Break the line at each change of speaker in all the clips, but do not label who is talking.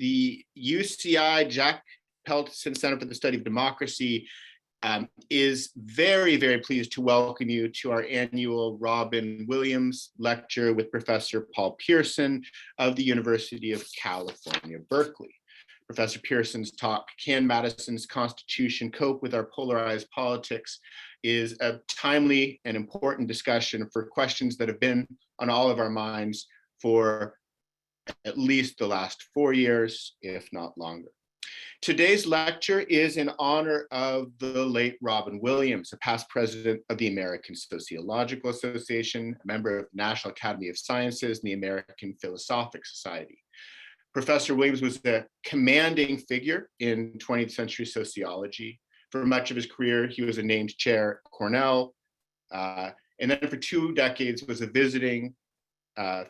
the UCI Jack Peltason Center for the Study of Democracy is very, very pleased to welcome you to our annual Robin Williams lecture with Professor Paul Pierson of the University of California, Berkeley. Professor Pierson's talk, Can Madison's Constitution Cope with Our Polarized Politics, is a timely and important discussion for questions that have been on all of our minds for at least the last 4 years, if not longer. Today's lecture is in honor of the late Robin Williams, a past president of the American Sociological Association, a member of the National Academy of Sciences and the American Philosophic Society. Professor Williams was a commanding figure in 20th century sociology. For much of his career, he was a named chair at Cornell, and then for 2 decades was a visiting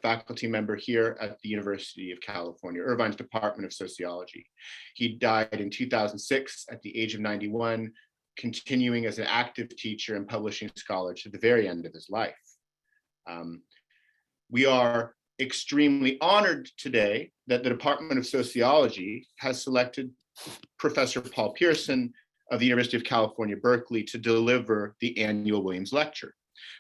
faculty member here at the University of California, Irvine's Department of Sociology. He died in 2006 at the age of 91, continuing as an active teacher and publishing scholar to the very end of his life. We are extremely honored today that the Department of Sociology has selected Professor Paul Pierson of the University of California, Berkeley, to deliver the annual Williams Lecture.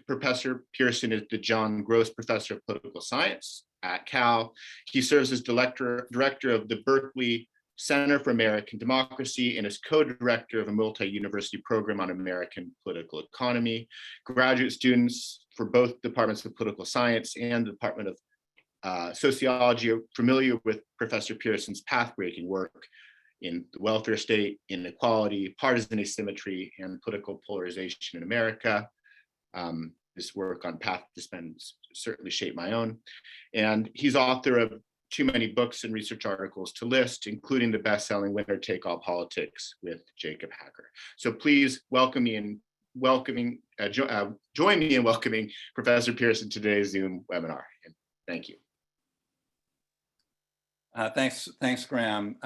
Professor Pierson is the John Gross Professor of Political Science at Cal. He serves as director of the Berkeley Center for American Democracy and is co-director of a multi-university program on American political economy. Graduate students for both departments of political science and the Department of Sociology are familiar with Professor Pierson's path-breaking work in the welfare state, inequality, partisan asymmetry, and political polarization in America. This work on Path to Spend certainly shaped my own. And he's author of too many books and research articles to list, including the best-selling Winner Take All Politics with Jacob Hacker. So please join me in welcoming Professor Pierson to today's Zoom webinar. And thank you.
Thanks, Graham.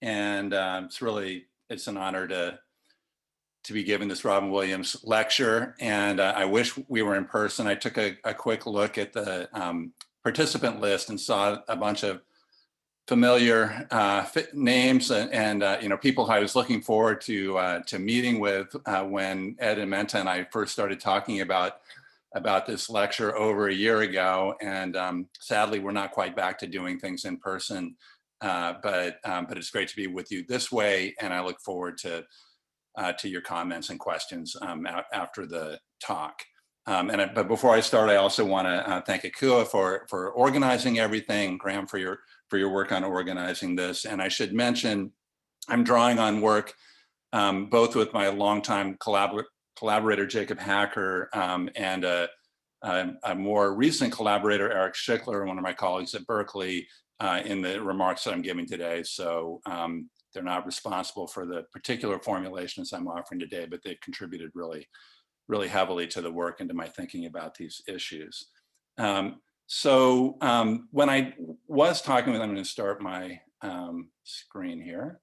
It's an honor to be giving this Robin Williams lecture, and I wish we were in person. I took a quick look at the participant list and saw a bunch of familiar names and people I was looking forward to meeting with when Ed and Menta and I first started talking about this lecture over a year ago. And sadly, we're not quite back to doing things in person, but it's great to be with you this way, and I look forward to your comments and questions after the talk. But before I start, I also want to thank Akua for organizing everything, Graham for your work on organizing this. And I should mention, I'm drawing on work both with my longtime collaborator Jacob Hacker and a more recent collaborator, Eric Schickler, one of my colleagues at Berkeley, in the remarks that I'm giving today. So they're not responsible for the particular formulations I'm offering today, but they've contributed really, really heavily to the work and to my thinking about these issues. When I was talking with, I'm going to start my screen here.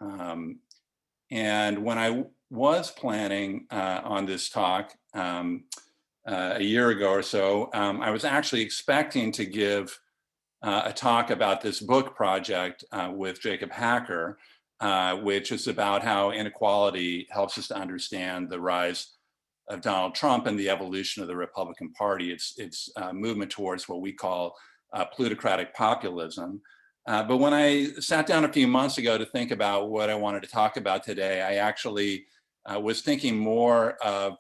And when I was planning on this talk a year ago or so, I was actually expecting to give a talk about this book project with Jacob Hacker, which is about how inequality helps us to understand the rise of Donald Trump and the evolution of the Republican Party, its movement towards what we call plutocratic populism. But when I sat down a few months ago to think about what I wanted to talk about today, I actually was thinking more of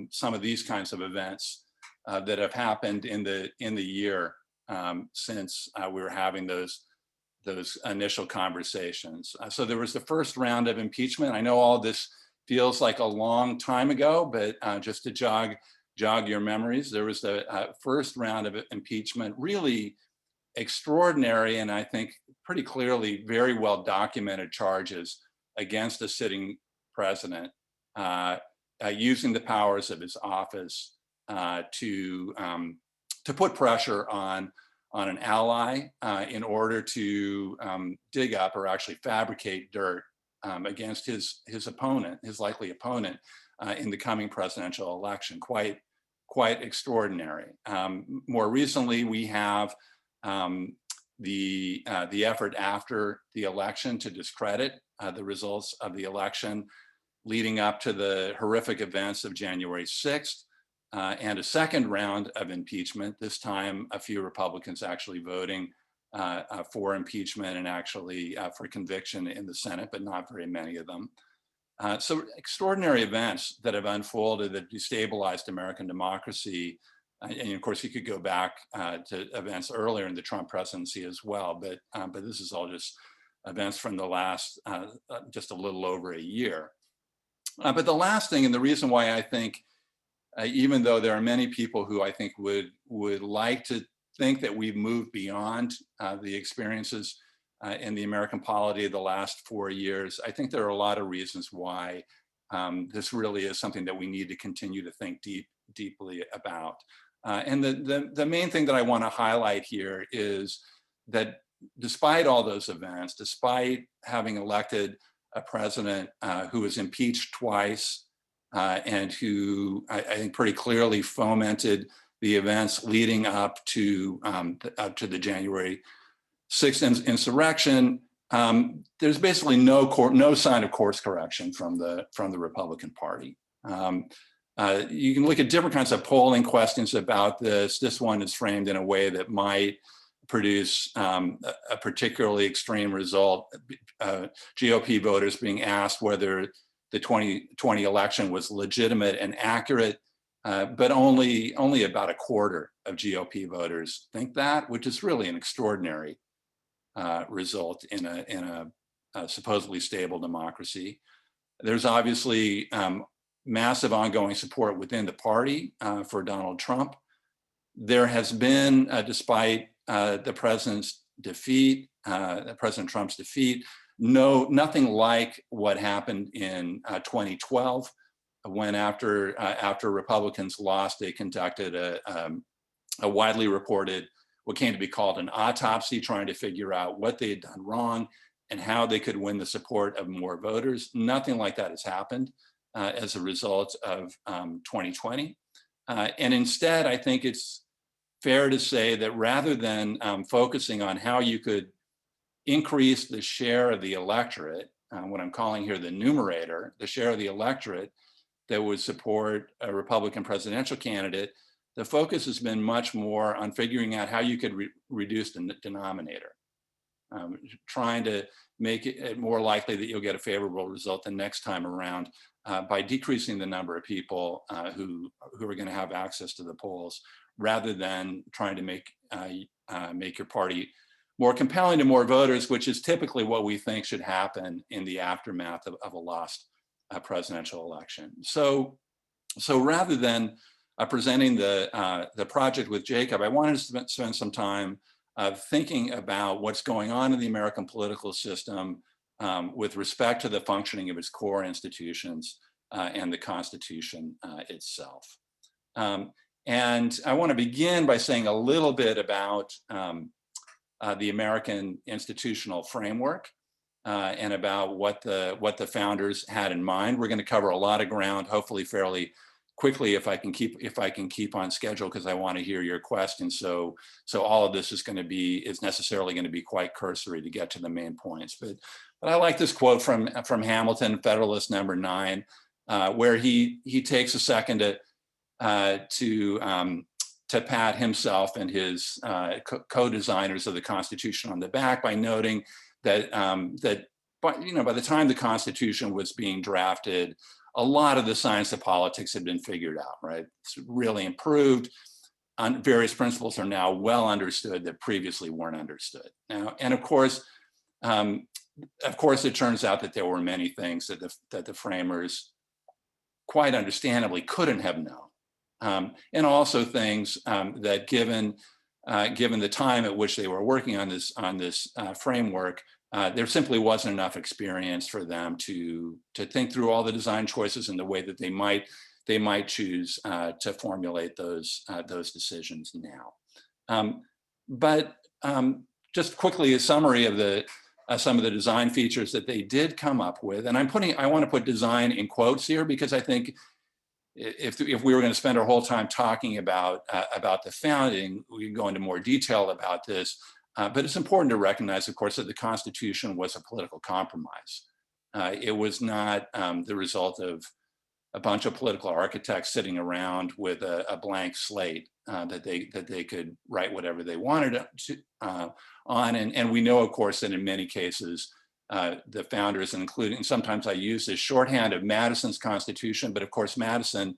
some of these kinds of events that have happened in the year since we were having those initial conversations. So there was the first round of impeachment. I know all this feels like a long time ago, but just to jog your memories, there was the first round of impeachment, really extraordinary and I think pretty clearly very well documented charges against a sitting president using the powers of his office to put pressure on an ally in order to dig up or actually fabricate dirt against his opponent, his likely opponent in the coming presidential election. Quite extraordinary. More recently, we have the effort after the election to discredit the results of the election, leading up to the horrific events of January 6th, and a second round of impeachment, this time a few Republicans actually voting for impeachment and actually for conviction in the Senate, but not very many of them. So extraordinary events that have unfolded that destabilized American democracy. And of course, you could go back to events earlier in the Trump presidency as well, but this is all just events from the last just a little over a year. But the last thing, and the reason why I think, even though there are many people who I think would like to think that we've moved beyond the experiences in the American polity of the last 4 years, I think there are a lot of reasons why this really is something that we need to continue to think deeply about. And the main thing that I want to highlight here is that despite all those events, despite having elected a president who was impeached twice and who I think pretty clearly fomented the events leading up to the January 6th insurrection, there's basically no sign of course correction from the Republican Party. You can look at different kinds of polling questions about this. This one is framed in a way that might produce a particularly extreme result. GOP voters being asked whether the 2020 election was legitimate and accurate, but only about a quarter of GOP voters think that, which is really an extraordinary result in a supposedly stable democracy. There's obviously massive ongoing support within the party for Donald Trump. There has been, despite the president's defeat, President Trump's defeat, nothing like what happened in 2012, when after Republicans lost, they conducted a widely reported, what came to be called an autopsy, trying to figure out what they had done wrong and how they could win the support of more voters. Nothing like that has happened as a result of 2020. And instead, I think it's fair to say that rather than focusing on how you could increase the share of the electorate, what I'm calling here the numerator, the share of the electorate that would support a Republican presidential candidate, the focus has been much more on figuring out how you could reduce the denominator, trying to make it more likely that you'll get a favorable result the next time around by decreasing the number of people who are going to have access to the polls, rather than trying to make your party more compelling to more voters, which is typically what we think should happen in the aftermath of a lost presidential election. So rather than presenting the project with Jacob, I wanted to spend some time thinking about what's going on in the American political system with respect to the functioning of its core institutions and the Constitution itself. And I want to begin by saying a little bit about the American institutional framework and about what the founders had in mind. We're going to cover a lot of ground, hopefully fairly quickly, if I can keep on schedule, because I want to hear your questions. So all of this is necessarily going to be quite cursory to get to the main points. But I like this quote from Hamilton, Federalist number 9, where he takes a second to pat himself and his co-designers of the Constitution on the back by noting that by the time the Constitution was being drafted, a lot of the science of politics had been figured out, right? It's really improved. Various principles are now well understood that previously weren't understood. Now, and of course, it turns out that there were many things that the framers, quite understandably, couldn't have known, and also things that, given the time at which they were working on this framework, there simply wasn't enough experience for them to think through all the design choices in the way that they might choose to formulate those decisions now. But just quickly, a summary of some of the design features that they did come up with, and I want to put design in quotes here, because I think if we were going to spend our whole time talking about the founding, we can go into more detail about this. But it's important to recognize, of course, that the Constitution was a political compromise. It was not the result of a bunch of political architects sitting around with a blank slate that they could write whatever they wanted to, on. And we know, of course, that in many cases, the founders, including, sometimes I use this shorthand of Madison's Constitution, but of course, Madison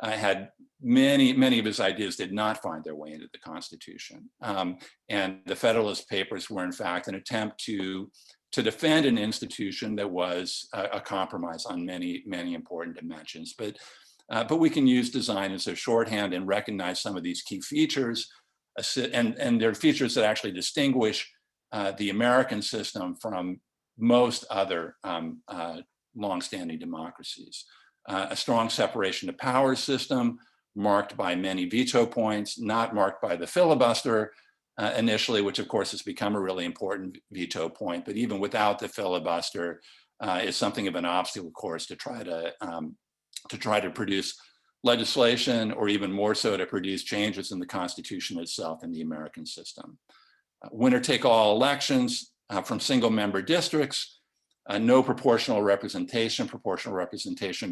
had many of his ideas did not find their way into the Constitution. And the Federalist Papers were in fact an attempt to defend an institution that was a compromise on many important dimensions. But we can use design as a shorthand and recognize some of these key features, and they're features that actually distinguish the American system from most other longstanding democracies. A strong separation of powers system marked by many veto points, not marked by the filibuster initially, which of course has become a really important veto point, but even without the filibuster is something of an obstacle course to try to produce legislation, or even more so to produce changes in the Constitution itself in the American system. Winner-take-all elections from single-member districts, no proportional representation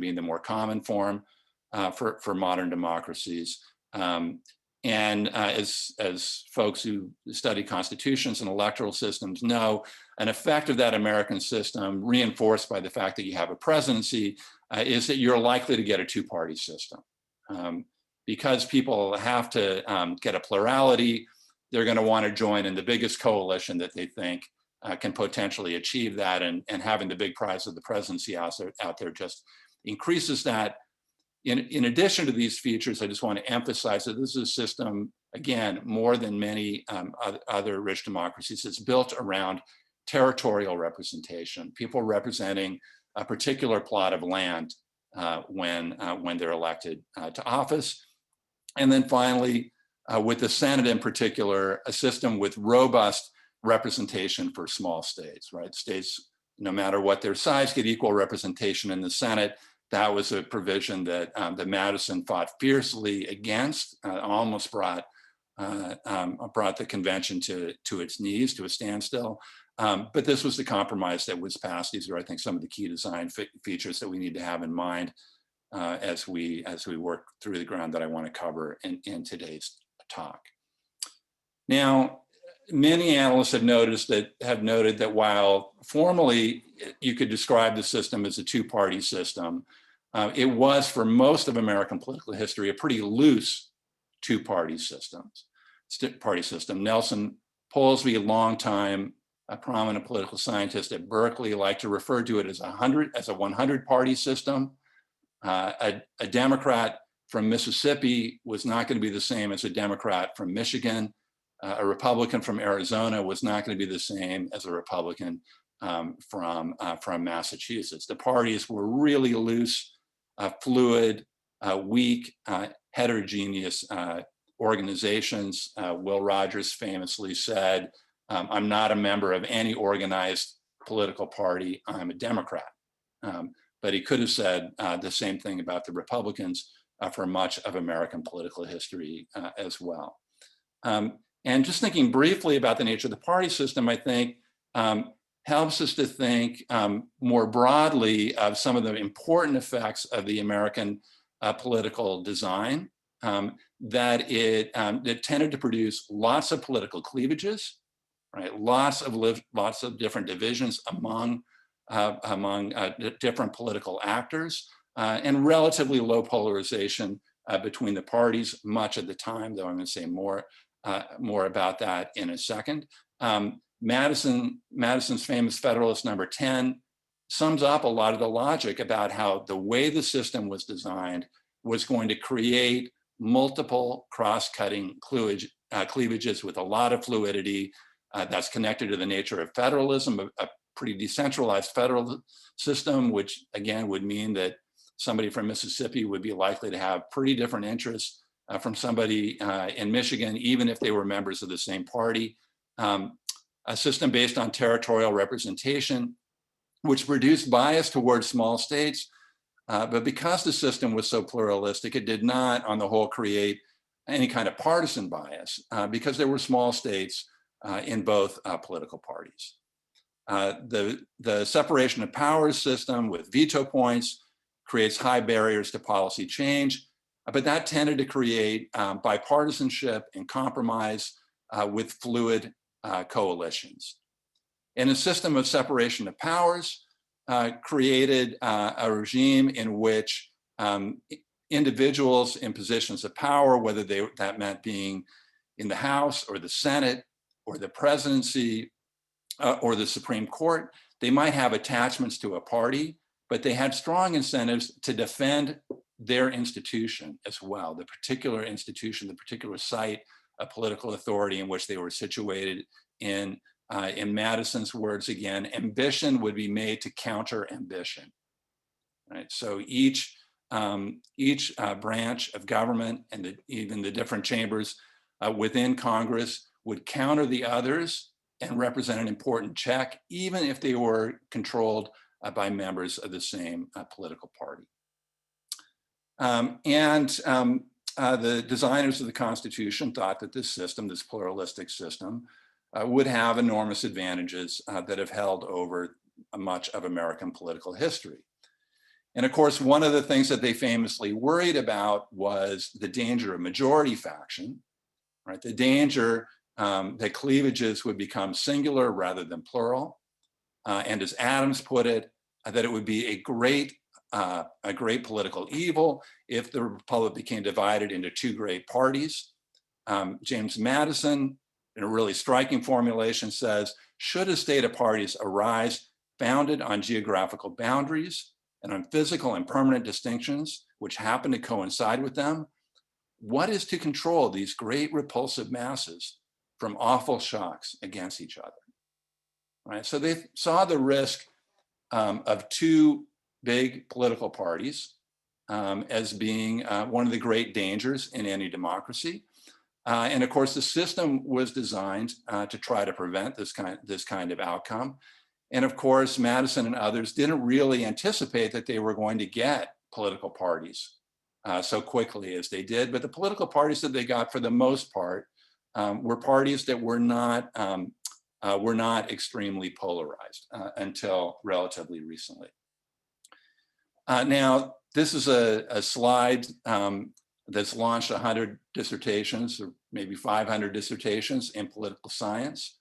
being the more common form for modern democracies. As folks who study constitutions and electoral systems know, an effect of that American system, reinforced by the fact that you have a presidency, is that you're likely to get a two-party system. Because people have to get a plurality, they're going to want to join in the biggest coalition that they think can potentially achieve that, and having the big prize of the presidency out there just increases that. In addition to these features, I just want to emphasize that this is a system, again, more than many other rich democracies, it's built around territorial representation, people representing a particular plot of land when they're elected to office. And then finally, with the Senate in particular, a system with robust representation for small states, right? States, no matter what their size, get equal representation in the Senate. That was a provision that Madison fought fiercely against, almost brought the convention to its knees, to a standstill. But this was the compromise that was passed. These are, I think, some of the key design features that we need to have in mind as we work through the ground that I want to cover in today's talk. Now, many analysts have noted that while formally you could describe the system as a two-party system, it was, for most of American political history, a pretty loose two-party system. Nelson Polsby, longtime a prominent political scientist at Berkeley, liked to refer to it as a 100-party system. A Democrat from Mississippi was not going to be the same as a Democrat from Michigan. A Republican from Arizona was not going to be the same as a Republican from Massachusetts. The parties were really loose, fluid, weak, heterogeneous organizations. Will Rogers famously said, "I'm not a member of any organized political party, I'm a Democrat." But he could have said the same thing about the Republicans for much of American political history as well. And just thinking briefly about the nature of the party system, I think helps us to think more broadly of some of the important effects of the American political design, that it tended to produce lots of political cleavages, right? Lots of different divisions among different political actors, and relatively low polarization between the parties much of the time, though I'm going to say more about that in a second. Madison's famous Federalist number 10 sums up a lot of the logic about how the way the system was designed was going to create multiple cross-cutting cleavages with a lot of fluidity that's connected to the nature of federalism, a pretty decentralized federal system, which again would mean that somebody from Mississippi would be likely to have pretty different interests from somebody in Michigan, even if they were members of the same party. A system based on territorial representation, which produced bias towards small states. But because the system was so pluralistic, it did not, on the whole, create any kind of partisan bias because there were small states in both political parties. The separation of powers system with veto points creates high barriers to policy change, but that tended to create bipartisanship and compromise with fluid coalitions. And a system of separation of powers created a regime in which individuals in positions of power, whether that meant being in the House or the Senate or the presidency or the Supreme Court, they might have attachments to a party, but they had strong incentives to defend their institution as well, the particular institution, the particular site of political authority in which they were situated in. In Madison's words again, ambition would be made to counter ambition. Right? So each branch of government and even the different chambers within Congress would counter the others and represent an important check, even if they were controlled by members of the same political party. The designers of the Constitution thought that this system, this pluralistic system, would have enormous advantages that have held over much of American political history. And of course, one of the things that they famously worried about was the danger of majority faction, right? The danger that cleavages would become singular rather than plural. And as Adams put it, that it would be a great political evil if the Republic became divided into two great parties. James Madison, in a really striking formulation, says, should a state of parties arise founded on geographical boundaries and on physical and permanent distinctions, which happen to coincide with them, what is to control these great repulsive masses from awful shocks against each other? Right? So they saw the risk of two big political parties as being one of the great dangers in any democracy. And of course, the system was designed to try to prevent this kind of outcome. And of course, Madison and others didn't really anticipate that they were going to get political parties so quickly as they did. But the political parties that they got, for the most part, were parties that were not extremely polarized until relatively recently. Now, this is a slide that's launched 100 dissertations, or maybe 500 dissertations in political science,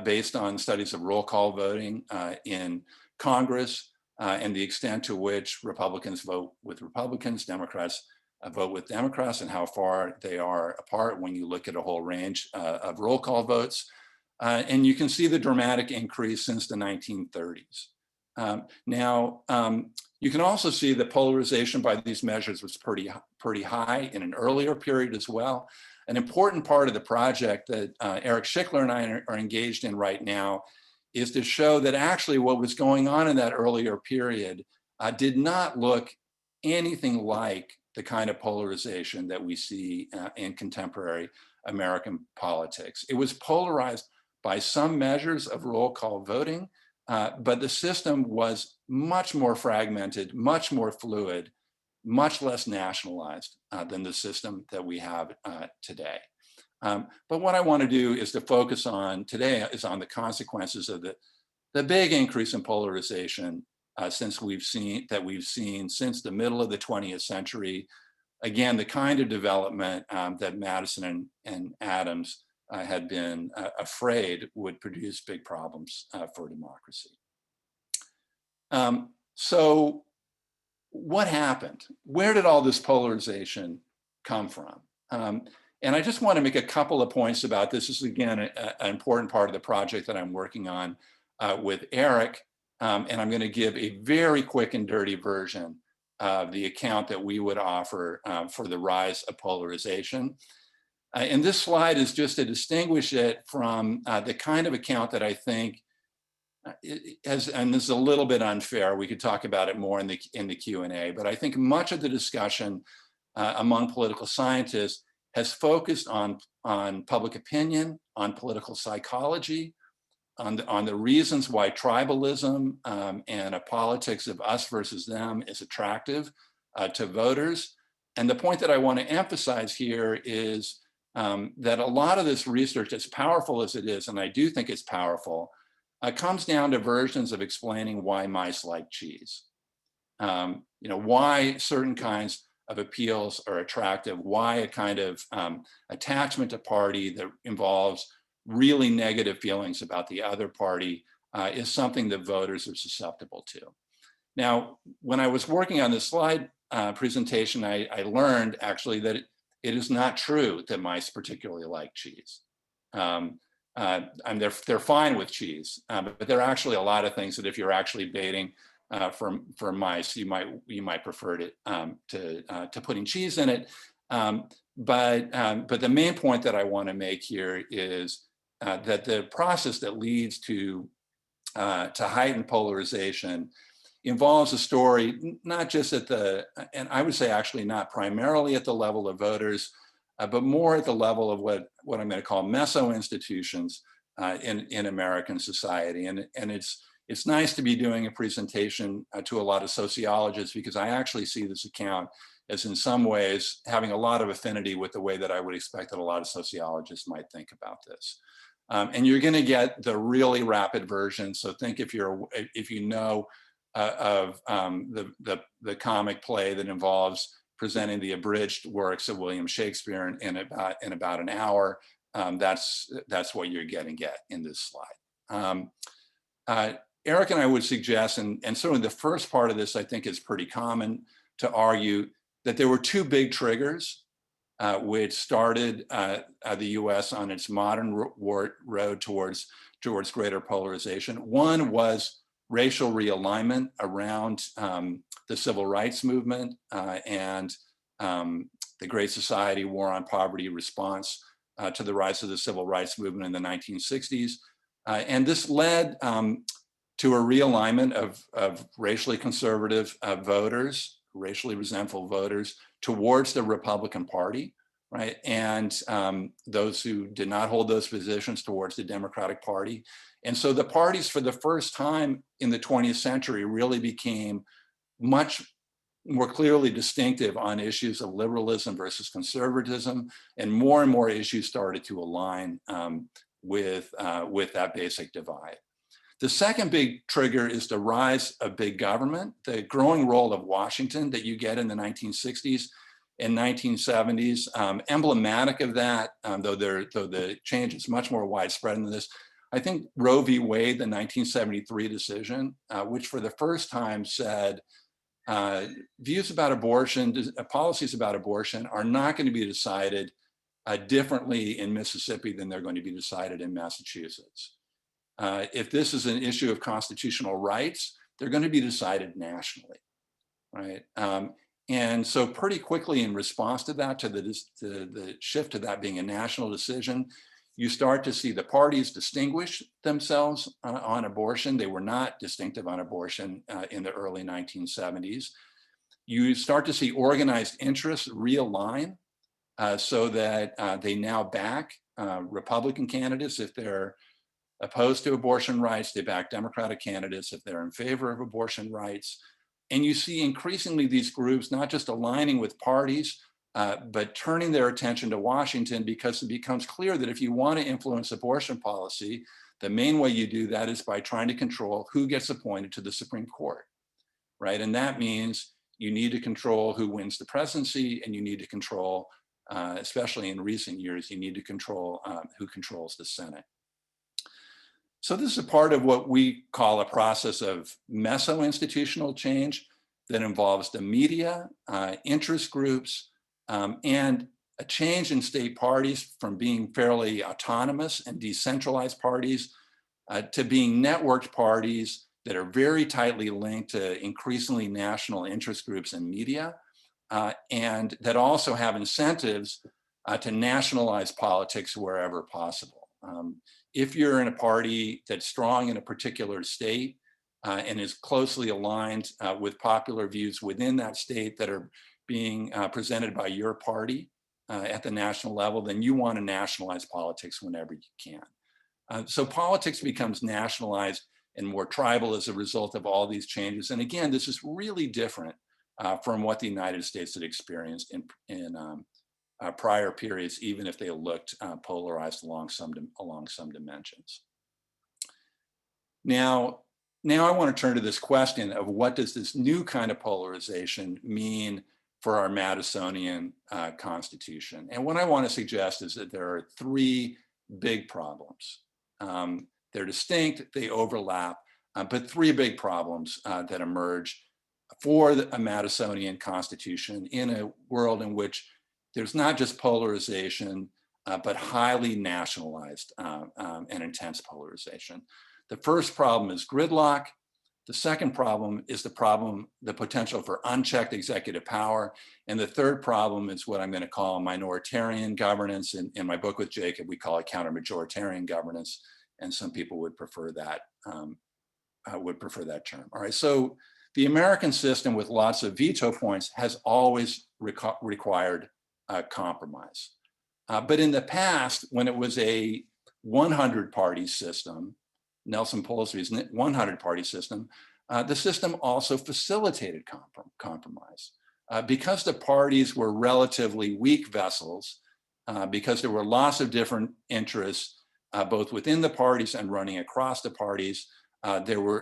based on studies of roll call voting in Congress and the extent to which Republicans vote with Republicans, Democrats vote with Democrats, and how far they are apart when you look at a whole range of roll call votes. And you can see the dramatic increase since the 1930s. You can also see that polarization by these measures was pretty high in an earlier period as well. An important part of the project that Eric Schickler and I are engaged in right now is to show that actually what was going on in that earlier period did not look anything like the kind of polarization that we see in contemporary American politics. It was polarized by some measures of roll call voting, but the system was much more fragmented, much more fluid, much less nationalized than the system that we have today. But what I want to do is to focus on today is on the consequences of the big increase in polarization since we've seen since the middle of the 20th century. Again, the kind of development that Madison and Adams had been afraid would produce big problems for democracy. So what happened? Where did all this polarization come from? And I just want to make a couple of points about this. This is, again, an important part of the project that I'm working on with Eric. And I'm going to give a very quick and dirty version of the account that we would offer for the rise of polarization. And this slide is just to distinguish it from the kind of account that I think and this is a little bit unfair, we could talk about it more in the Q&A, but I think much of the discussion among political scientists has focused on public opinion, on political psychology, on the reasons why tribalism and a politics of us versus them is attractive to voters. And the point that I want to emphasize here is that a lot of this research, as powerful as it is, and I do think it's powerful, comes down to versions of explaining why mice like cheese. Why certain kinds of appeals are attractive, why a kind of attachment to party that involves really negative feelings about the other party is something that voters are susceptible to. Now, when I was working on this slide presentation, I learned actually that it is not true that mice particularly like cheese. And they're fine with cheese, but there are actually a lot of things that if you're actually baiting for mice, you might prefer to putting cheese in it. But the main point that I want to make here is that the process that leads to heightened polarization involves a story, not just at and I would say actually not primarily at the level of voters, but more at the level of what I'm going to call meso-institutions in American society. And it's nice to be doing a presentation to a lot of sociologists, because I actually see this account as in some ways having a lot of affinity with the way that I would expect that a lot of sociologists might think about this. And you're going to get the really rapid version. So think if you know of the comic play that involves presenting the abridged works of William Shakespeare in about an hour, that's what you're going to get in this slide. Eric and I would suggest, and certainly the first part of this I think is pretty common, to argue that there were two big triggers which started the US on its modern road towards greater polarization. One was racial realignment around the civil rights movement and the Great Society War on Poverty response to the rise of the civil rights movement in the 1960s. And this led to a realignment of racially conservative voters, racially resentful voters, towards the Republican Party, right? And those who did not hold those positions towards the Democratic Party. And so the parties for the first time in the 20th century really became much more clearly distinctive on issues of liberalism versus conservatism, and more issues started to align with that basic divide. The second big trigger is the rise of big government, the growing role of Washington that you get in the 1960s and 1970s. Emblematic of that, though the change is much more widespread than this, I think Roe v. Wade, the 1973 decision, which for the first time said views about abortion, policies about abortion are not going to be decided differently in Mississippi than they're going to be decided in Massachusetts. If this is an issue of constitutional rights, they're going to be decided nationally, right? And so pretty quickly in response to that, to the shift to that being a national decision, you start to see the parties distinguish themselves on abortion. They were not distinctive on abortion in the early 1970s. You start to see organized interests realign so that they now back Republican candidates if they're opposed to abortion rights. They back Democratic candidates if they're in favor of abortion rights. And you see increasingly these groups not just aligning with parties, but turning their attention to Washington, because it becomes clear that if you want to influence abortion policy, the main way you do that is by trying to control who gets appointed to the Supreme Court, right? And that means you need to control who wins the presidency, and you need to control, especially in recent years, you need to control who controls the Senate. So this is a part of what we call a process of meso-institutional change that involves the media, interest groups, and a change in state parties from being fairly autonomous and decentralized parties to being networked parties that are very tightly linked to increasingly national interest groups and media, and that also have incentives to nationalize politics wherever possible. If you're in a party that's strong in a particular state and is closely aligned with popular views within that state that are being presented by your party at the national level, then you want to nationalize politics whenever you can. So politics becomes nationalized and more tribal as a result of all these changes. And again, this is really different from what the United States had experienced in prior periods, even if they looked polarized along some dimensions. Now I want to turn to this question of what does this new kind of polarization mean for our Madisonian constitution? And what I want to suggest is that there are three big problems. They're distinct, they overlap, but three big problems that emerge for a Madisonian constitution in a world in which there's not just polarization, but highly nationalized and intense polarization. The first problem is gridlock. The second problem is the potential for unchecked executive power. And the third problem is what I'm going to call minoritarian governance. In my book with Jacob, we call it counter-majoritarian governance, and some people would prefer that term. All right, so the American system with lots of veto points has always required compromise. But in the past, when it was a 100-party system, Nelson Polsby's 100-party system, the system also facilitated compromise. Because the parties were relatively weak vessels, because there were lots of different interests, both within the parties and running across the parties,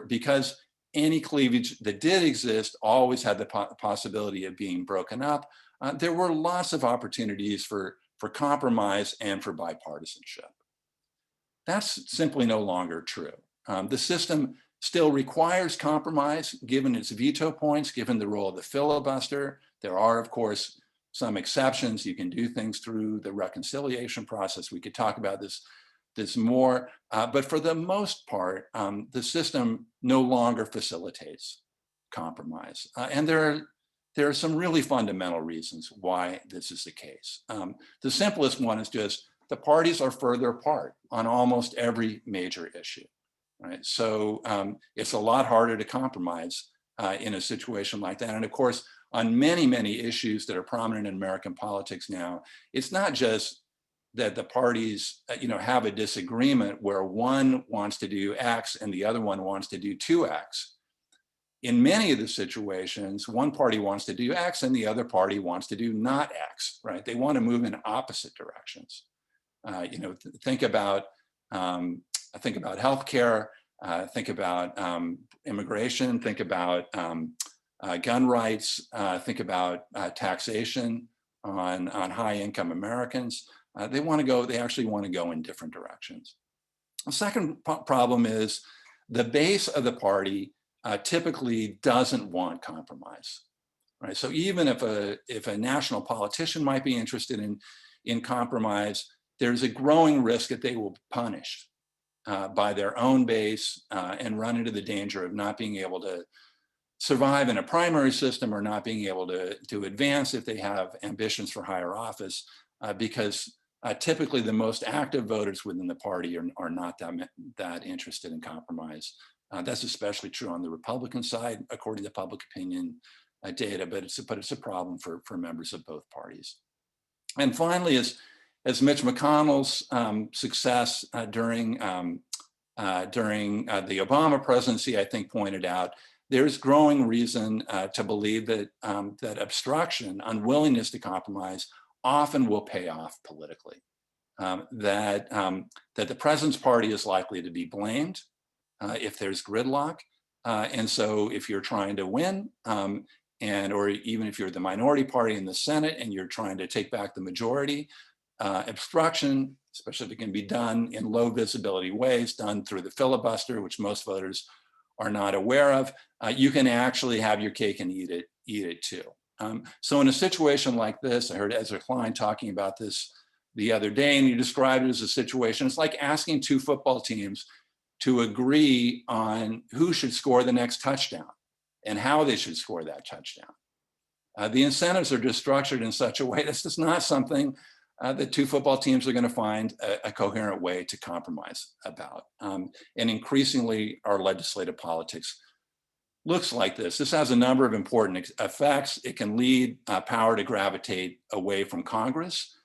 because any cleavage that did exist always had the possibility of being broken up, there were lots of opportunities for compromise and for bipartisanship. That's simply no longer true. The system still requires compromise, given its veto points, given the role of the filibuster. There are, of course, some exceptions. You can do things through the reconciliation process. We could talk about this more, but for the most part, the system no longer facilitates compromise. And there are some really fundamental reasons why this is the case. The simplest one is just the parties are further apart on almost every major issue, right? So it's a lot harder to compromise in a situation like that. And of course, on many, many issues that are prominent in American politics now, it's not just that the parties have a disagreement where one wants to do X and the other one wants to do 2X. In many of the situations, one party wants to do X and the other party wants to do not X, right? They want to move in opposite directions. Think about healthcare, think about immigration, think about gun rights, think about taxation on high-income Americans. They actually want to go in different directions. The second problem is the base of the party typically doesn't want compromise, right? So even if a national politician might be interested in compromise, there's a growing risk that they will be punished by their own base and run into the danger of not being able to survive in a primary system or not being able to advance if they have ambitions for higher office, because typically the most active voters within the party are not that interested in compromise. That's especially true on the Republican side, according to public opinion data, but it's a problem for members of both parties. And finally, as Mitch McConnell's success during the Obama presidency, I think, pointed out, there's growing reason to believe that obstruction, unwillingness to compromise, often will pay off politically. That the president's party is likely to be blamed if there's gridlock, and so if you're trying to win, or even if you're the minority party in the Senate and you're trying to take back the majority, obstruction, especially if it can be done in low visibility ways, done through the filibuster, which most voters are not aware of, you can actually have your cake and eat it too. So in a situation like this, I heard Ezra Klein talking about this the other day, and he described it as a situation, it's like asking two football teams to agree on who should score the next touchdown and how they should score that touchdown. The incentives are just structured in such a way that's just not something that two football teams are going to find a coherent way to compromise about. And increasingly, our legislative politics looks like this. This has a number of important effects. It can lead power to gravitate away from Congress.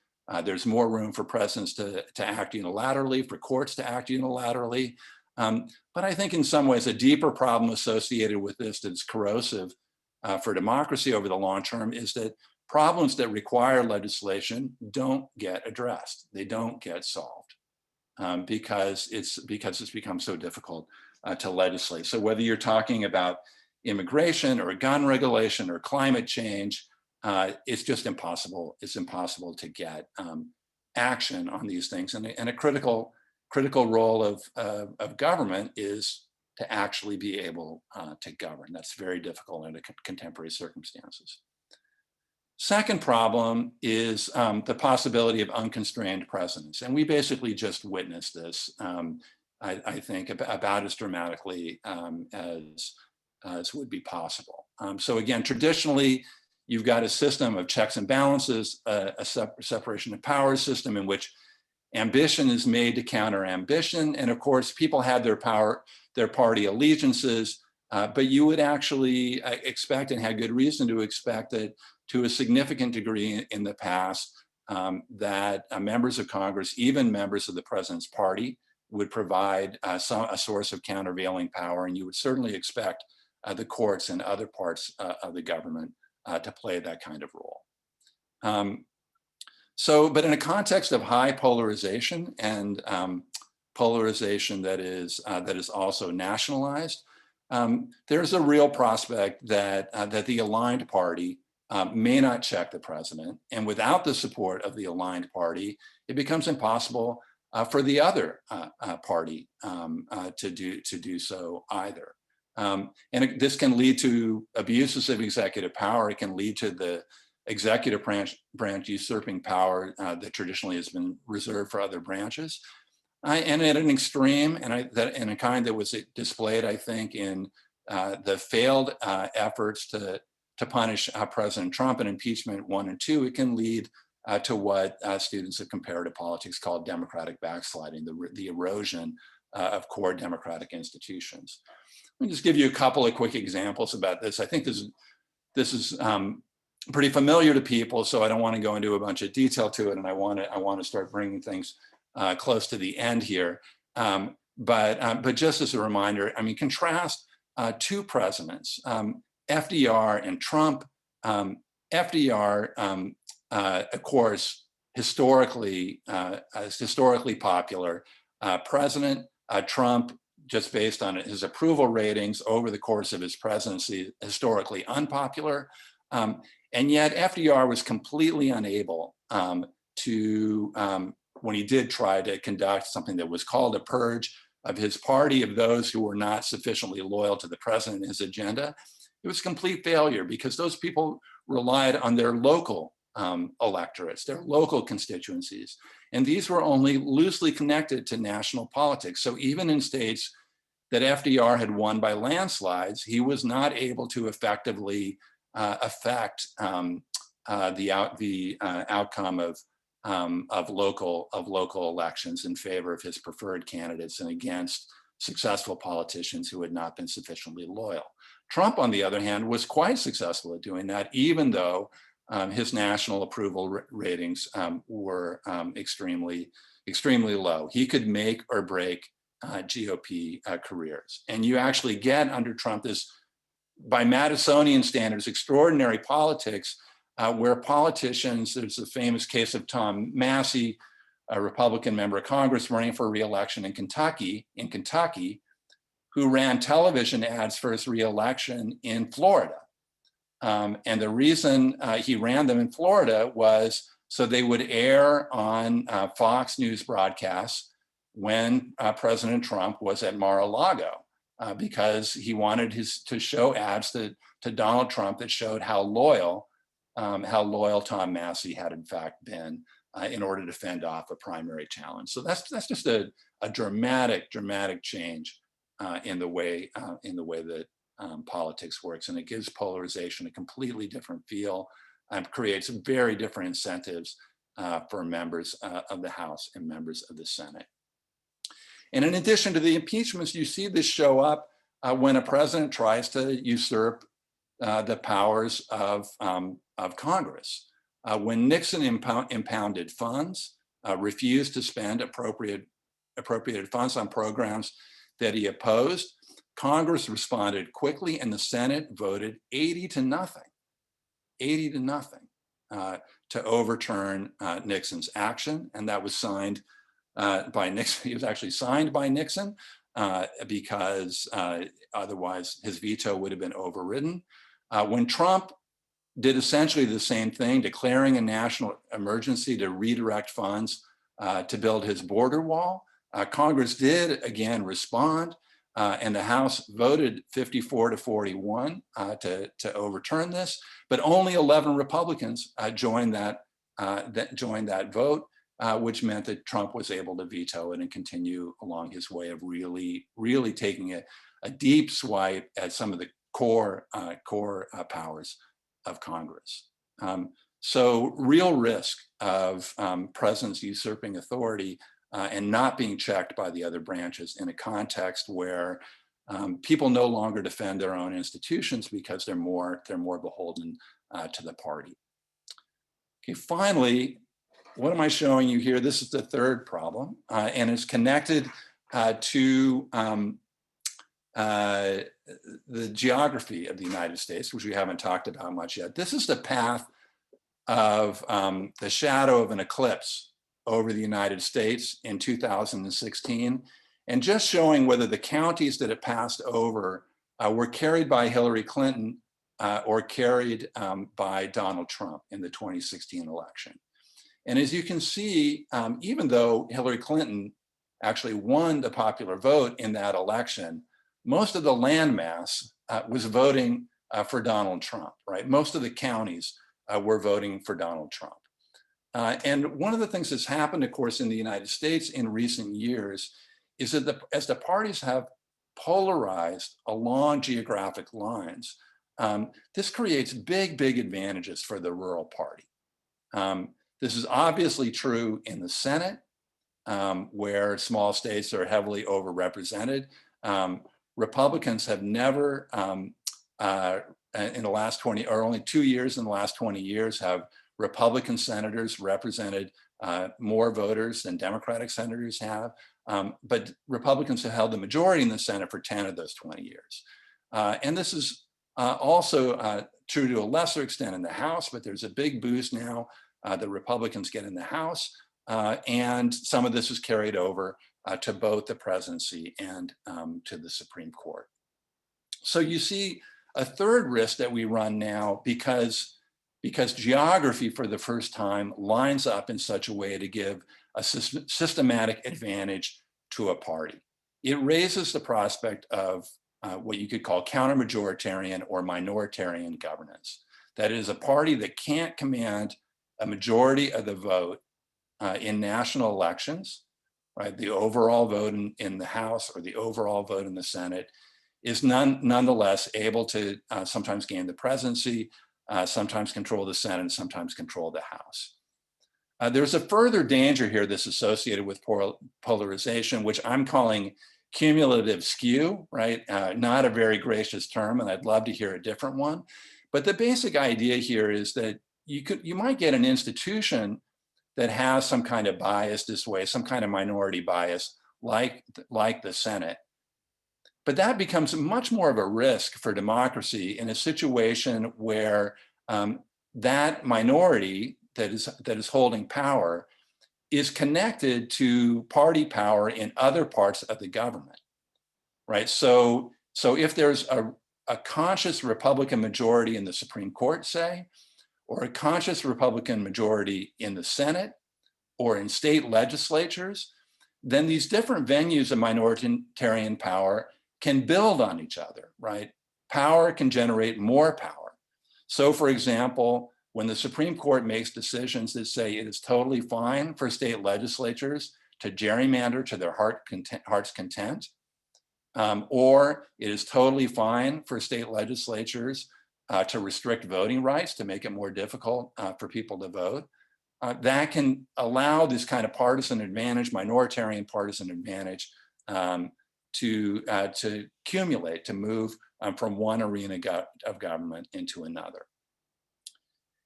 There's more room for presidents to act unilaterally, for courts to act unilaterally. But I think in some ways, a deeper problem associated with this that's corrosive for democracy over the long term is that problems that require legislation don't get addressed. They don't get solved because it's become so difficult to legislate. So whether you're talking about immigration or gun regulation or climate change, it's just impossible. It's impossible to get action on these things. And a critical role of government is to actually be able to govern. That's very difficult under contemporary circumstances. Second problem is the possibility of unconstrained presence. And we basically just witnessed this, I think, about as dramatically as would be possible. So again, traditionally, you've got a system of checks and balances, a separation of powers system in which ambition is made to counter ambition. And of course, people had their party allegiances, but you would actually expect and had good reason to expect that to a significant degree in the past, that members of Congress, even members of the president's party, would provide a source of countervailing power. And you would certainly expect the courts and other parts of the government to play that kind of role. But in a context of high polarization and polarization that is also nationalized, there's a real prospect that the aligned party may not check the president, and without the support of the aligned party, it becomes impossible for the other party to do so either. And this can lead to abuses of executive power. It can lead to the executive branch usurping power that traditionally has been reserved for other branches. And at an extreme, and a kind that was displayed, I think, in the failed efforts to punish President Trump in impeachment 1 and 2, it can lead to what students of comparative politics call democratic backsliding, the erosion of core democratic institutions. Let me just give you a couple of quick examples about this. I think this is pretty familiar to people, so I don't want to go into a bunch of detail to it, and I want to start bringing things close to the end here. But just as a reminder, I mean, contrast two presidents, FDR and Trump. FDR, of course, historically popular president. Trump, just based on his approval ratings over the course of his presidency, historically unpopular. And yet FDR was completely unable to, when he did try to conduct something that was called a purge of his party, of those who were not sufficiently loyal to the president and his agenda, it was a complete failure because those people relied on their local electorates, their local constituencies. And these were only loosely connected to national politics. So even in states that FDR had won by landslides, he was not able to effectively affect the outcome of local elections in favor of his preferred candidates and against successful politicians who had not been sufficiently loyal. Trump, on the other hand, was quite successful at doing that, even though his national approval ratings were extremely low. He could make or break GOP careers. And you actually get under Trump this, by Madisonian standards, extraordinary politics where politicians, there's a famous case of Tom Massey, a Republican member of Congress running for re-election in Kentucky, who ran television ads for his re-election in Florida. And the reason he ran them in Florida was so they would air on Fox News broadcasts when President Trump was at Mar-a-Lago, because he wanted to show ads to Donald Trump that showed how loyal Tom Massey had in fact been in order to fend off a primary challenge. So that's just a dramatic change in the way that politics works, and it gives polarization a completely different feel and creates very different incentives for members of the House and members of the Senate. And in addition to the impeachments, you see this show up when a president tries to usurp the powers of Congress. When Nixon impounded funds, refused to spend appropriated funds on programs that he opposed, Congress responded quickly and the Senate voted 80 to nothing. to overturn Nixon's action, and that was signed by Nixon. It was actually signed by Nixon because otherwise his veto would have been overridden. When Trump did essentially the same thing, declaring a national emergency to redirect funds to build his border wall, Congress did again respond, and the House voted 54-41 to overturn this, but only 11 Republicans joined that vote, which meant that Trump was able to veto it and continue along his way of really taking a deep swipe at some of the core powers of Congress. So real risk of presidents usurping authority and not being checked by the other branches in a context where people no longer defend their own institutions because they're more beholden to the party. Okay, finally, what am I showing you here? This is the third problem, and it's connected to the geography of the United States, which we haven't talked about much yet. This is the path of the shadow of an eclipse over the United States in 2016, and just showing whether the counties that it passed over were carried by Hillary Clinton or carried by Donald Trump in the 2016 election. And as you can see, even though Hillary Clinton actually won the popular vote in that election, most of the landmass was voting for Donald Trump, right? Most of the counties were voting for Donald Trump. And one of the things that's happened, of course, in the United States in recent years is that as the parties have polarized along geographic lines, this creates big advantages for the rural party. This is obviously true in the Senate, where small states are heavily overrepresented. Republicans have never, in the last 20, or only 2 years in the last 20 years, have Republican senators represented more voters than Democratic senators have. But Republicans have held the majority in the Senate for 10 of those 20 years. And this is also true to a lesser extent in the House, but there's a big boost now that Republicans get in the House. And some of this is carried over to both the presidency and to the Supreme Court. So you see a third risk that we run now because geography for the first time lines up in such a way to give a systematic advantage to a party. It raises the prospect of what you could call counter-majoritarian or minoritarian governance. That is, a party that can't command a majority of the vote in national elections, right? The overall vote in the House or the overall vote in the Senate is nonetheless able to sometimes gain the presidency, sometimes control the Senate, sometimes control the House. There's a further danger here that's associated with polarization, which I'm calling cumulative skew, right? Not a very gracious term, and I'd love to hear a different one. But the basic idea here is that you might get an institution that has some kind of bias this way, some kind of minority bias, like the Senate. But that becomes much more of a risk for democracy in a situation where that minority that is holding power is connected to party power in other parts of the government, right? So if there's a conscious Republican majority in the Supreme Court, say, or a conscious Republican majority in the Senate or in state legislatures, then these different venues of minoritarian power can build on each other, right? Power can generate more power. So for example, when the Supreme Court makes decisions that say it is totally fine for state legislatures to gerrymander to their heart's content, or it is totally fine for state legislatures to restrict voting rights, to make it more difficult for people to vote, that can allow this kind of partisan advantage, minoritarian partisan advantage, to accumulate, to move from one arena of government into another.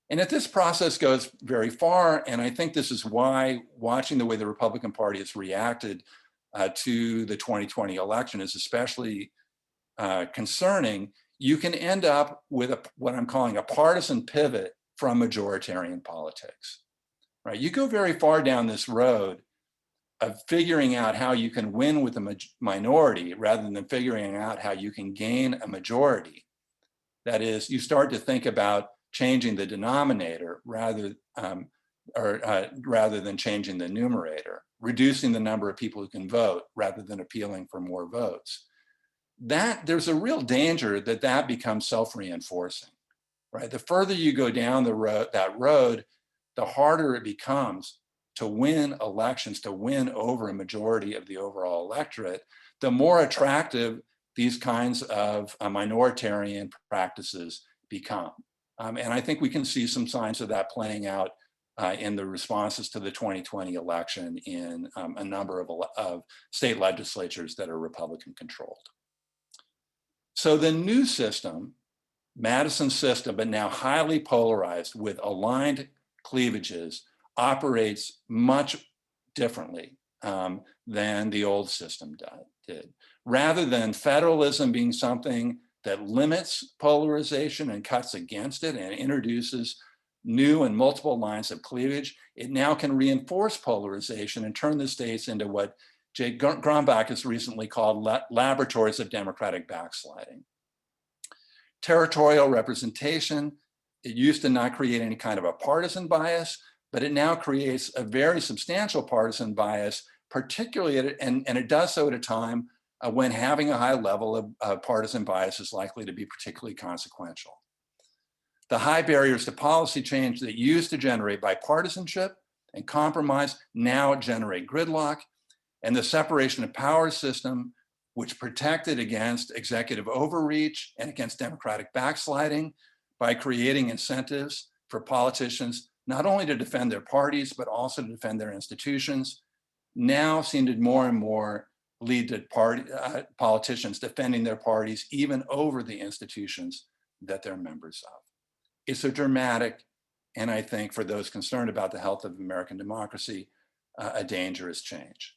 And if this process goes very far, and I think this is why watching the way the Republican Party has reacted to the 2020 election is especially concerning, you can end up with what I'm calling a partisan pivot from majoritarian politics, right? You go very far down this road of figuring out how you can win with a minority rather than figuring out how you can gain a majority. That is, you start to think about changing the denominator rather than changing the numerator, reducing the number of people who can vote rather than appealing for more votes. There's a real danger that becomes self-reinforcing, right? The further you go down that road, the harder it becomes to win elections, to win over a majority of the overall electorate, the more attractive these kinds of minoritarian practices become. And I think we can see some signs of that playing out in the responses to the 2020 election in a number of state legislatures that are Republican controlled. So the new system, Madison's system, but now highly polarized with aligned cleavages, operates much differently than the old system did. Rather than federalism being something that limits polarization and cuts against it and introduces new and multiple lines of cleavage, it now can reinforce polarization and turn the states into what Jay Grumbach has recently called laboratories of democratic backsliding. Territorial representation, it used to not create any kind of a partisan bias, but it now creates a very substantial partisan bias, particularly and it does so at a time when having a high level of partisan bias is likely to be particularly consequential. The high barriers to policy change that used to generate bipartisanship and compromise now generate gridlock, and the separation of powers system, which protected against executive overreach and against democratic backsliding by creating incentives for politicians not only to defend their parties, but also to defend their institutions, now seem to more and more lead to politicians defending their parties even over the institutions that they're members of. It's a dramatic, and I think for those concerned about the health of American democracy, a dangerous change.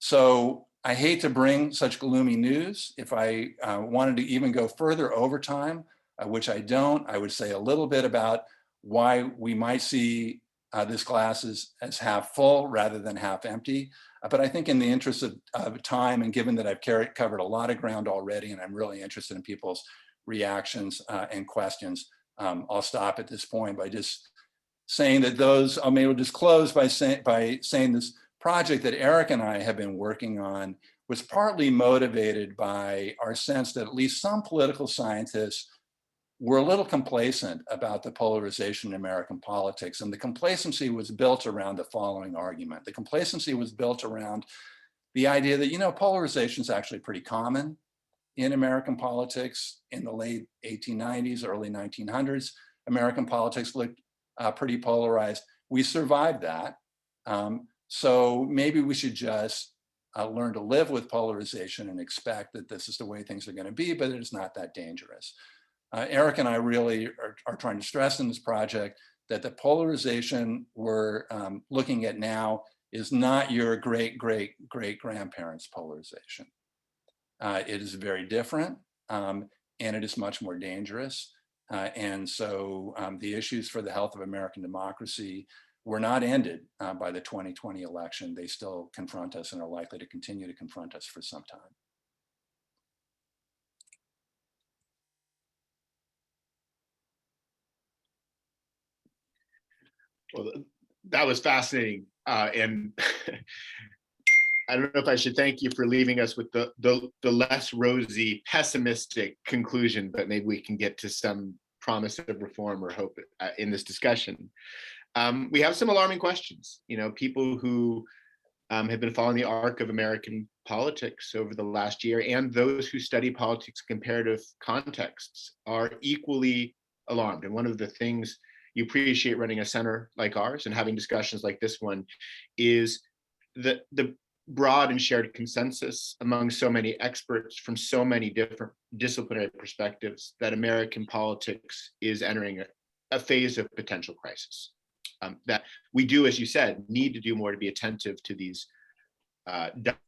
So I hate to bring such gloomy news. If I wanted to even go further over time, which I don't, I would say a little bit about why we might see this glass as half full rather than half empty. But I think in the interest of time, and given that I've covered a lot of ground already, and I'm really interested in people's reactions and questions, I'll stop at this point by just saying that I'll maybe just close by saying this project that Eric and I have been working on was partly motivated by our sense that at least some political scientists were a little complacent about the polarization in American politics. And the complacency was built around the following argument. The complacency was built around the idea that, polarization is actually pretty common in American politics. In the late 1890s, early 1900s, American politics looked pretty polarized. We survived that. So maybe we should just learn to live with polarization and expect that this is the way things are going to be, but it is not that dangerous. Eric and I really are trying to stress in this project that the polarization we're looking at now is not your great-great-great-grandparents' polarization. It is very different, and it is much more dangerous. And so the issues for the health of American democracy were not ended by the 2020 election. They still confront us and are likely to continue to confront us for some time.
Well, that was fascinating. And I don't know if I should thank you for leaving us with the less rosy, pessimistic conclusion, but maybe we can get to some promise of reform or hope in this discussion. We have some alarming questions. People who have been following the arc of American politics over the last year, and those who study politics in comparative contexts, are equally alarmed. And one of the things you appreciate running a center like ours and having discussions like this one is the broad and shared consensus among so many experts from so many different disciplinary perspectives that American politics is entering a phase of potential crisis. That we do, as you said, need to do more to be attentive to these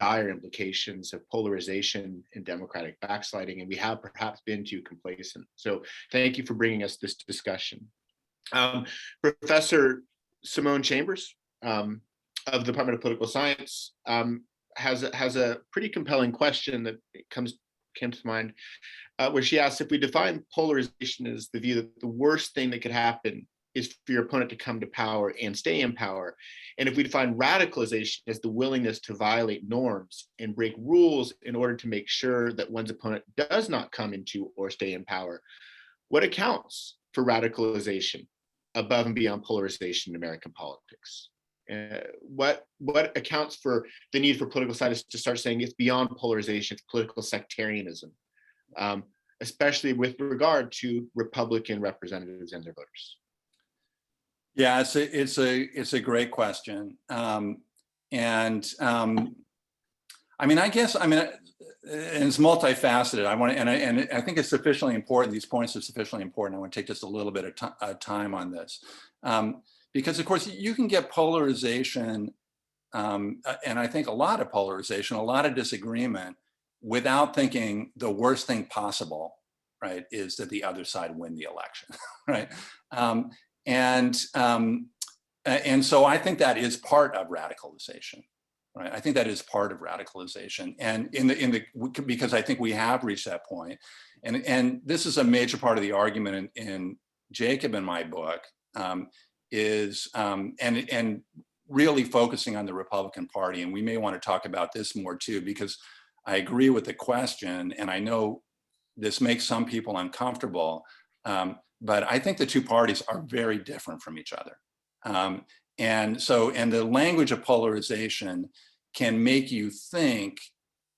dire implications of polarization and democratic backsliding, and we have perhaps been too complacent. So thank you for bringing us this discussion. Professor Simone Chambers of the Department of Political Science has a pretty compelling question that came to mind, where she asks, if we define polarization as the view that the worst thing that could happen is for your opponent to come to power and stay in power, and if we define radicalization as the willingness to violate norms and break rules in order to make sure that one's opponent does not come into or stay in power, what accounts for radicalization above and beyond polarization in American politics? What accounts for the need for political scientists to start saying it's beyond polarization, it's political sectarianism, especially with regard to Republican representatives and their voters?
Yeah, it's a great question, and it's multifaceted. I think it's sufficiently important. These points are sufficiently important. I want to take just a little bit of time on this, because of course you can get polarization, and I think a lot of polarization, a lot of disagreement, without thinking the worst thing possible, right, is that the other side win the election, right? And so I think that is part of radicalization, right? I think that is part of radicalization, and because I think we have reached that point, and this is a major part of the argument in Jacob in my book, is and really focusing on the Republican Party, and we may want to talk about this more too, because I agree with the question, and I know this makes some people uncomfortable. But I think the two parties are very different from each other. And the language of polarization can make you think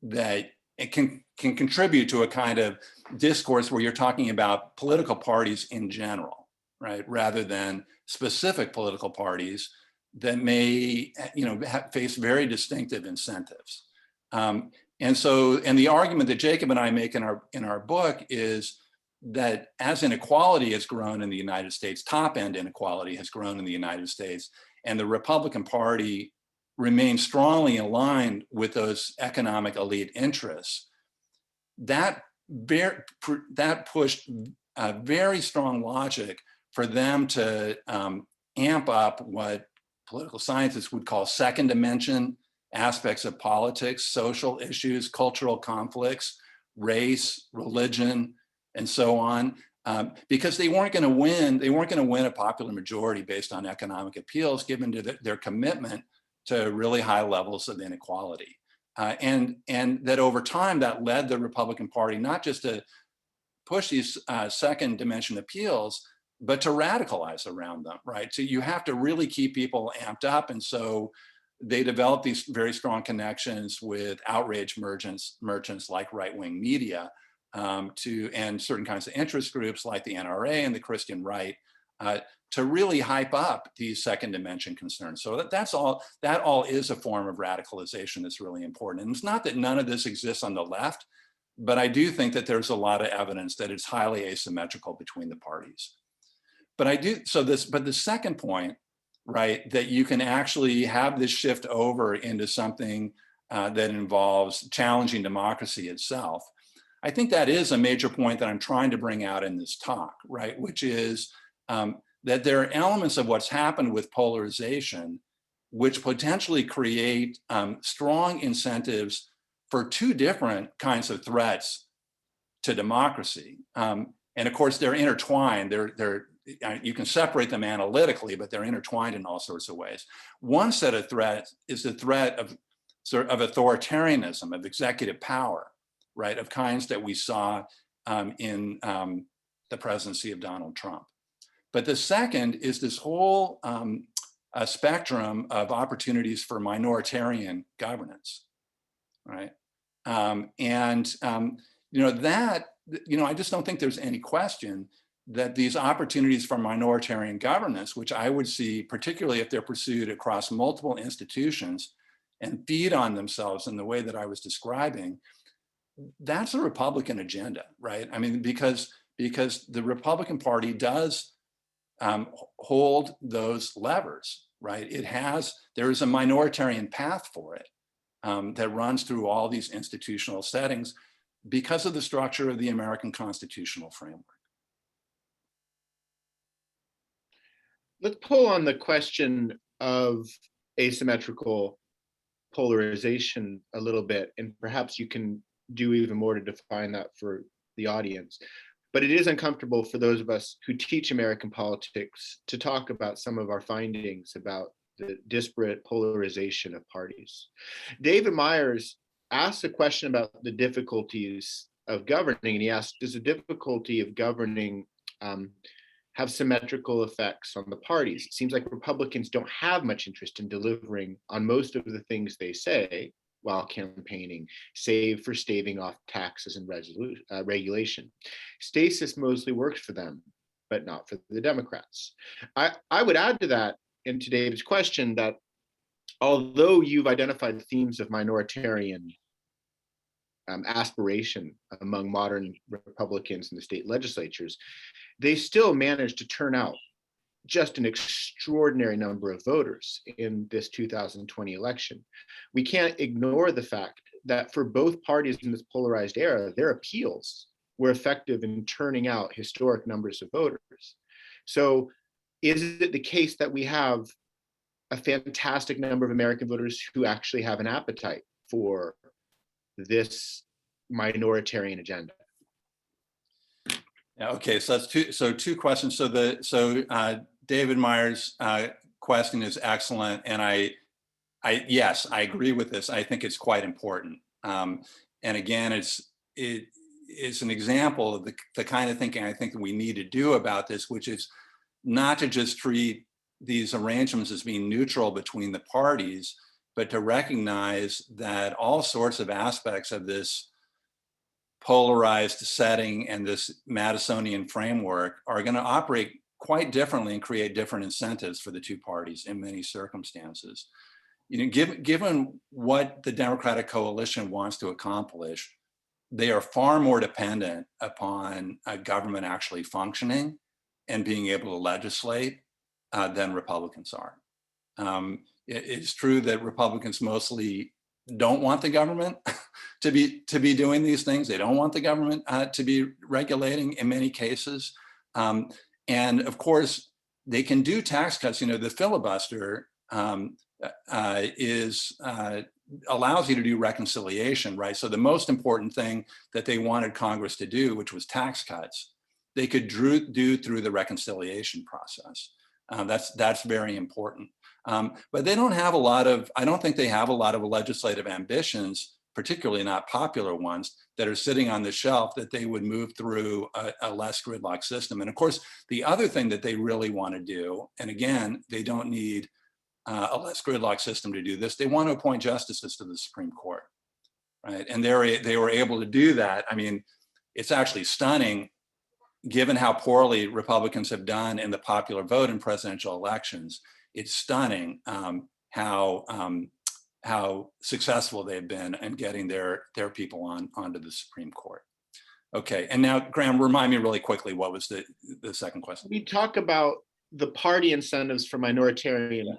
that it can contribute to a kind of discourse where you're talking about political parties in general, right? Rather than specific political parties that may, face very distinctive incentives. And the argument that Jacob and I make in our book is that as inequality has grown in the United States, top-end inequality has grown in the United States, and the Republican Party remains strongly aligned with those economic elite interests, that pushed a very strong logic for them to amp up what political scientists would call second dimension aspects of politics, social issues, cultural conflicts, race, religion, and so on, because they weren't going to win. They weren't going to win a popular majority based on economic appeals, given to their commitment to really high levels of inequality, and that over time that led the Republican Party not just to push these second dimension appeals, but to radicalize around them. Right. So you have to really keep people amped up, and so they developed these very strong connections with outrage merchants like right-wing media. And certain kinds of interest groups like the NRA and the Christian right, to really hype up these second dimension concerns. So that all is a form of radicalization that's really important. And it's not that none of this exists on the left, but I do think that there's a lot of evidence that it's highly asymmetrical between the parties. But the second point, right, that you can actually have this shift over into something that involves challenging democracy itself, I think that is a major point that I'm trying to bring out in this talk, right? Which is that there are elements of what's happened with polarization which potentially create strong incentives for two different kinds of threats to democracy. And of course, they're intertwined. You can separate them analytically, but they're intertwined in all sorts of ways. One set of threats is the threat of authoritarianism, of executive power, right, of kinds that we saw in the presidency of Donald Trump. But the second is this whole spectrum of opportunities for minoritarian governance, right? I just don't think there's any question that these opportunities for minoritarian governance, which I would see, particularly if they're pursued across multiple institutions and feed on themselves in the way that I was describing, that's a Republican agenda, right? I mean, because the Republican Party does hold those levers, right? There is a minoritarian path for it that runs through all these institutional settings because of the structure of the American constitutional framework.
let's pull on the question of asymmetrical polarization a little bit, and perhaps you can do even more to define that for the audience. But it is uncomfortable for those of us who teach American politics to talk about some of our findings about the disparate polarization of parties. David Myers asked a question about the difficulties of governing, and he asked, does the difficulty of governing have symmetrical effects on the parties? It seems like Republicans don't have much interest in delivering on most of the things they say while campaigning, save for staving off taxes and regulation. Stasis mostly works for them, but not for the Democrats. I would add to that, into David's question, that although you've identified themes of minoritarian aspiration among modern Republicans in the state legislatures, they still managed to turn out just an extraordinary number of voters in this 2020 election. We can't ignore the fact that for both parties in this polarized era, their appeals were effective in turning out historic numbers of voters. So is it the case that we have a fantastic number of American voters who actually have an appetite for this minoritarian agenda?
Yeah, okay, so that's two questions. So David Myers' question is excellent, and yes, I agree with this. I think it's quite important. And again, it's an example of the kind of thinking I think that we need to do about this, which is not to just treat these arrangements as being neutral between the parties, but to recognize that all sorts of aspects of this polarized setting and this Madisonian framework are going to operate quite differently and create different incentives for the two parties in many circumstances. You know, given what the Democratic coalition wants to accomplish, they are far more dependent upon a government actually functioning and being able to legislate than Republicans are. It's true that Republicans mostly don't want the government to be doing these things. They don't want the government to be regulating in many cases. And of course, they can do tax cuts. You know, the filibuster allows you to do reconciliation, right? So the most important thing that they wanted Congress to do, which was tax cuts, they could do through the reconciliation process. That's very important. But they don't have a lot of, I don't think they have a lot of legislative ambitions, particularly not popular ones, that are sitting on the shelf that they would move through a less gridlock system. And of course, the other thing that they really want to do, and again, they don't need a less gridlock system to do this, they want to appoint justices to the Supreme Court, right? And they were able to do that. I mean, it's actually stunning, given how poorly Republicans have done in the popular vote in presidential elections. It's stunning how successful they've been in getting their people onto the Supreme Court. Okay, and now Graham, remind me really quickly, what was the second question?
We talk about the party incentives for minoritarian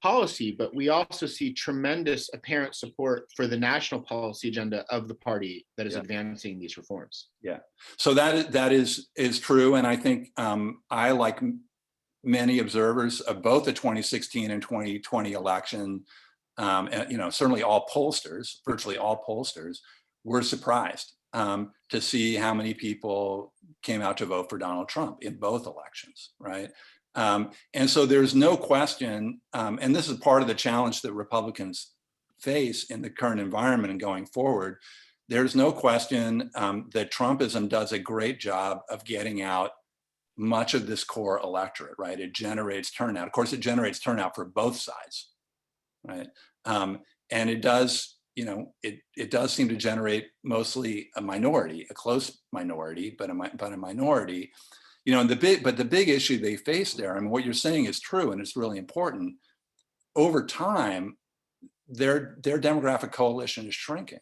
policy, but we also see tremendous apparent support for the national policy agenda of the party that is advancing these reforms.
Yeah, so that is true, and I think I, like many observers of both the 2016 and 2020 election, and, you know, certainly all pollsters, virtually all pollsters, were surprised to see how many people came out to vote for Donald Trump in both elections, right? And so there's no question, and this is part of the challenge that Republicans face in the current environment and going forward, there's no question that Trumpism does a great job of getting out much of this core electorate, right? It generates turnout. Of course, it generates turnout for both sides, right? And it does, you know, it does seem to generate mostly a minority, a close minority, but a minority. You know, and the big issue they face there, I mean, what you're saying is true, and it's really important. Over time, their demographic coalition is shrinking,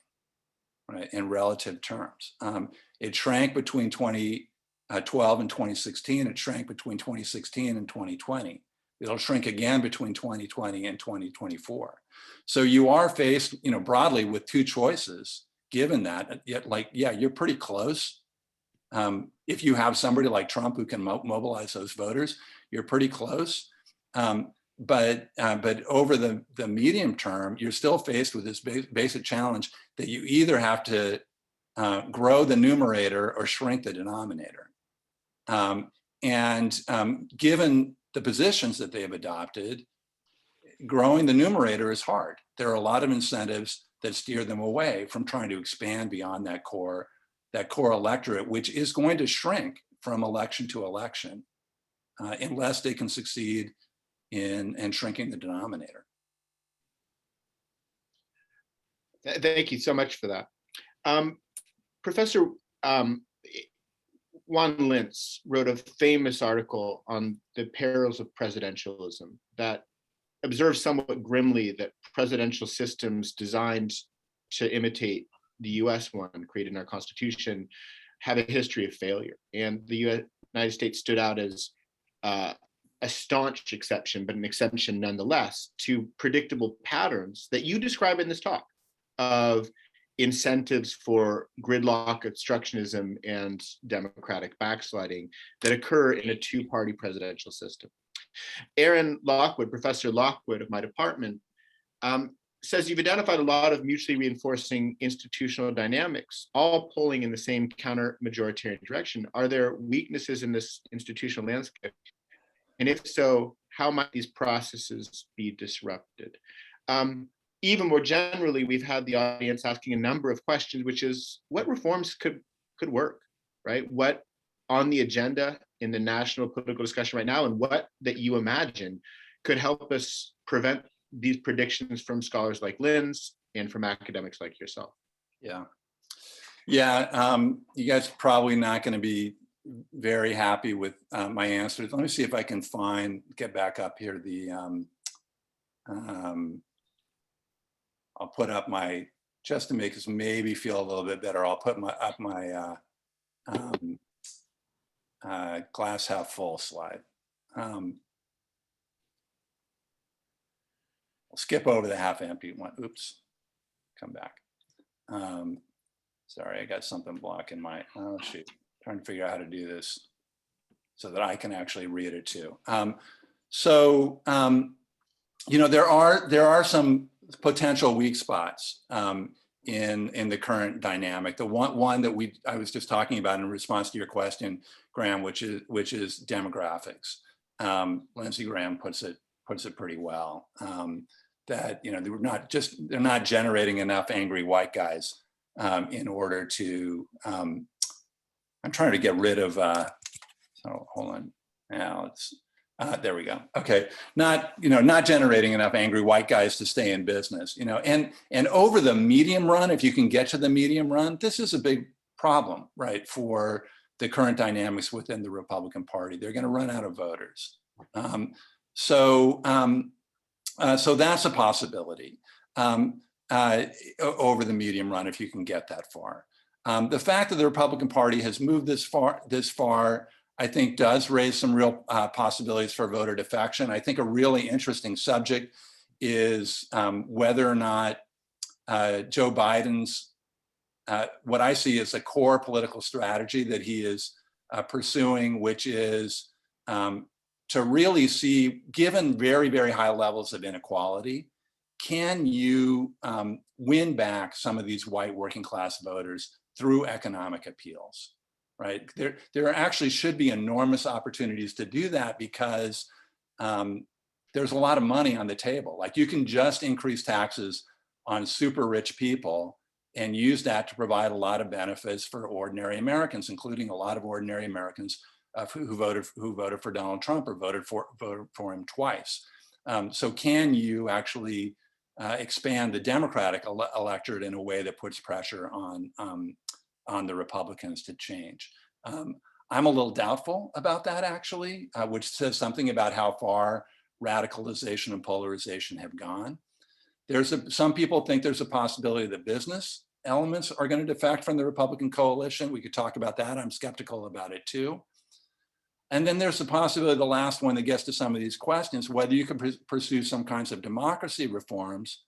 right, in relative terms. It shrank between 2012 and 2016. It shrank between 2016 and 2020. It'll shrink again between 2020 and 2024. So you are faced, you know, broadly with two choices. Given that, yet, like, yeah, you're pretty close If you have somebody like Trump who can mobilize those voters, you're pretty close. But over the medium term, you're still faced with this basic challenge that you either have to grow the numerator or shrink the denominator. Given the positions that they have adopted, growing the numerator is hard. There are a lot of incentives that steer them away from trying to expand beyond that core electorate, which is going to shrink from election to election unless they can succeed in shrinking the denominator.
Thank you so much for that. Professor Juan Lintz wrote a famous article on the perils of presidentialism that observes somewhat grimly that presidential systems designed to imitate the US one created in our Constitution have a history of failure. And the United States stood out as a staunch exception, but an exception nonetheless, to predictable patterns that you describe in this talk of incentives for gridlock, obstructionism, and democratic backsliding that occur in a two-party presidential system. Aaron Lockwood, Professor Lockwood of my department, says you've identified a lot of mutually reinforcing institutional dynamics, all pulling in the same counter-majoritarian direction. Are there weaknesses in this institutional landscape? And if so, how might these processes be disrupted? Even more generally, we've had the audience asking a number of questions, which is what reforms could work, right? What on the agenda in the national political discussion right now, and what that you imagine could help us prevent these predictions from scholars like Lintz and from academics like yourself?
Yeah. You guys are probably not going to be very happy with my answers. Let me see if I can get back up here I'll put up just to make us maybe feel a little bit better, I'll put up my glass half full slide. I'll skip over the half empty one. Oops, come back. Sorry, I got something blocking my, oh shoot, trying to figure out how to do this so that I can actually read it too. There are some potential weak spots in the current dynamic. The one that I was just talking about in response to your question, Graham, which is demographics. Lindsey Graham puts it pretty well. That they're not generating enough angry white guys in order to. I'm trying to get rid of. So hold on. Now it's. There we go. Okay, not generating enough angry white guys to stay in business. And over the medium run, if you can get to the medium run, this is a big problem, right, for the current dynamics within the Republican Party. They're going to run out of voters. So that's a possibility over the medium run if you can get that far. The fact that the Republican Party has moved this far, I think does raise some real possibilities for voter defection. I think a really interesting subject is whether or not Joe Biden's, what I see as a core political strategy that he is pursuing, which is to really see, given very, very high levels of inequality, can you win back some of these white working class voters through economic appeals? Right, there actually should be enormous opportunities to do that because there's a lot of money on the table. Like you can just increase taxes on super rich people and use that to provide a lot of benefits for ordinary Americans, including a lot of ordinary Americans who voted for Donald Trump or voted for him twice. So can you actually expand the Democratic electorate in a way that puts pressure on the Republicans to change? I'm a little doubtful about that actually, which says something about how far radicalization and polarization have gone. Some people think there's a possibility that business elements are going to defect from the Republican coalition. We could talk about that. I'm skeptical about it too. And then there's the possibility, the last one that gets to some of these questions, whether you can pursue some kinds of democracy reforms,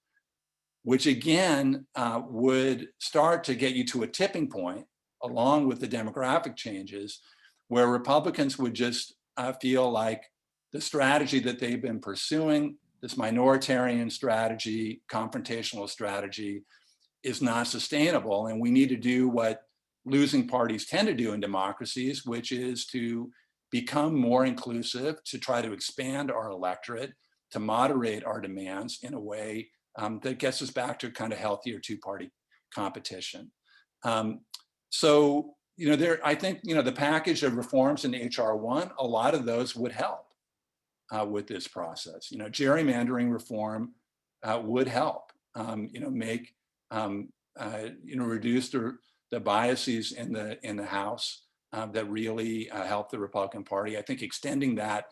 which again would start to get you to a tipping point along with the demographic changes, where Republicans would just feel like the strategy that they've been pursuing, this minoritarian strategy, confrontational strategy, is not sustainable. And we need to do what losing parties tend to do in democracies, which is to become more inclusive, to try to expand our electorate, to moderate our demands in a way that gets us back to kind of healthier two-party competition. So, I think, the package of reforms in HR 1, a lot of those would help with this process. Gerrymandering reform would help, make, reduce the biases in the House that really help the Republican Party. I think extending that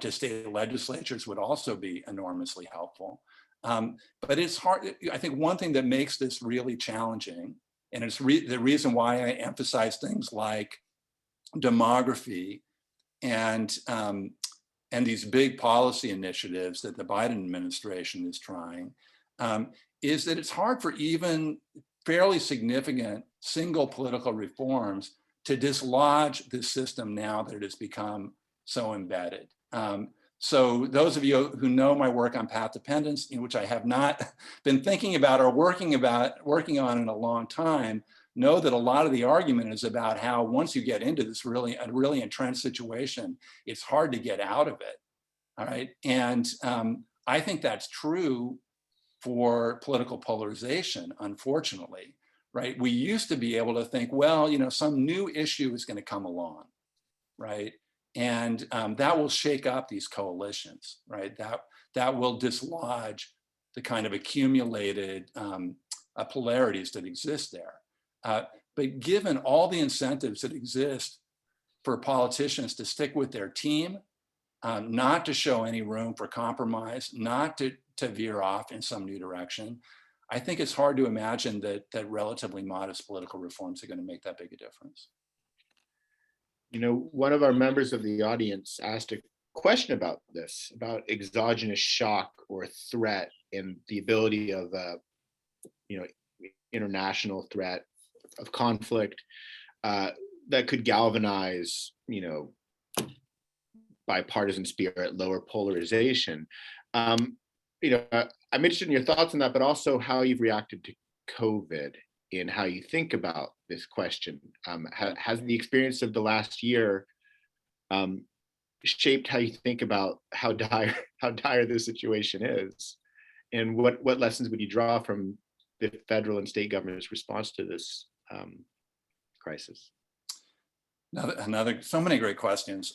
to state legislatures would also be enormously helpful. But it's hard. I think one thing that makes this really challenging, and it's the reason why I emphasize things like demography and these big policy initiatives that the Biden administration is trying, is that it's hard for even fairly significant single political reforms to dislodge this system now that it has become so embedded. So those of you who know my work on path dependence, in which I have not been thinking about or working on in a long time, know that a lot of the argument is about how once you get into this really entrenched situation, it's hard to get out of it. All right, and I think that's true for political polarization, unfortunately. Right, we used to be able to think, well, some new issue is going to come along, right? And that will shake up these coalitions, right? That will dislodge the kind of accumulated polarities that exist there. But given all the incentives that exist for politicians to stick with their team, not to show any room for compromise, not to veer off in some new direction, I think it's hard to imagine that relatively modest political reforms are going to make that big a difference.
One of our members of the audience asked a question about this, about exogenous shock or threat and the ability of, international threat of conflict that could galvanize, bipartisan spirit, lower polarization. I'm interested in your thoughts on that, but also how you've reacted to COVID in how you think about this question. Has the experience of the last year shaped how you think about how dire this situation is, and what lessons would you draw from the federal and state government's response to this crisis?
So many great questions.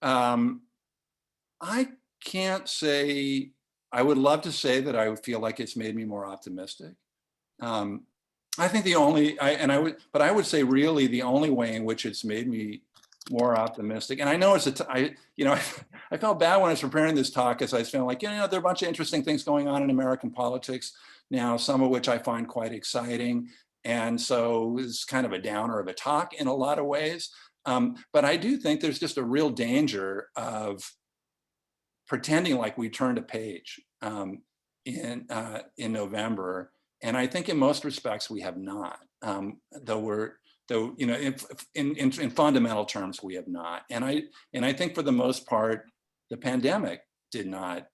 I can't say. I would love to say that I would feel like it's made me more optimistic. I think I would say really the only way in which it's made me more optimistic. And I know I felt bad when I was preparing this talk, as I was feeling like, there are a bunch of interesting things going on in American politics now, some of which I find quite exciting. And so it's kind of a downer of a talk in a lot of ways. But I do think there's just a real danger of pretending like we turned a page in November, and I think in most respects we have not. In fundamental terms we have not. And I think for the most part, the pandemic did not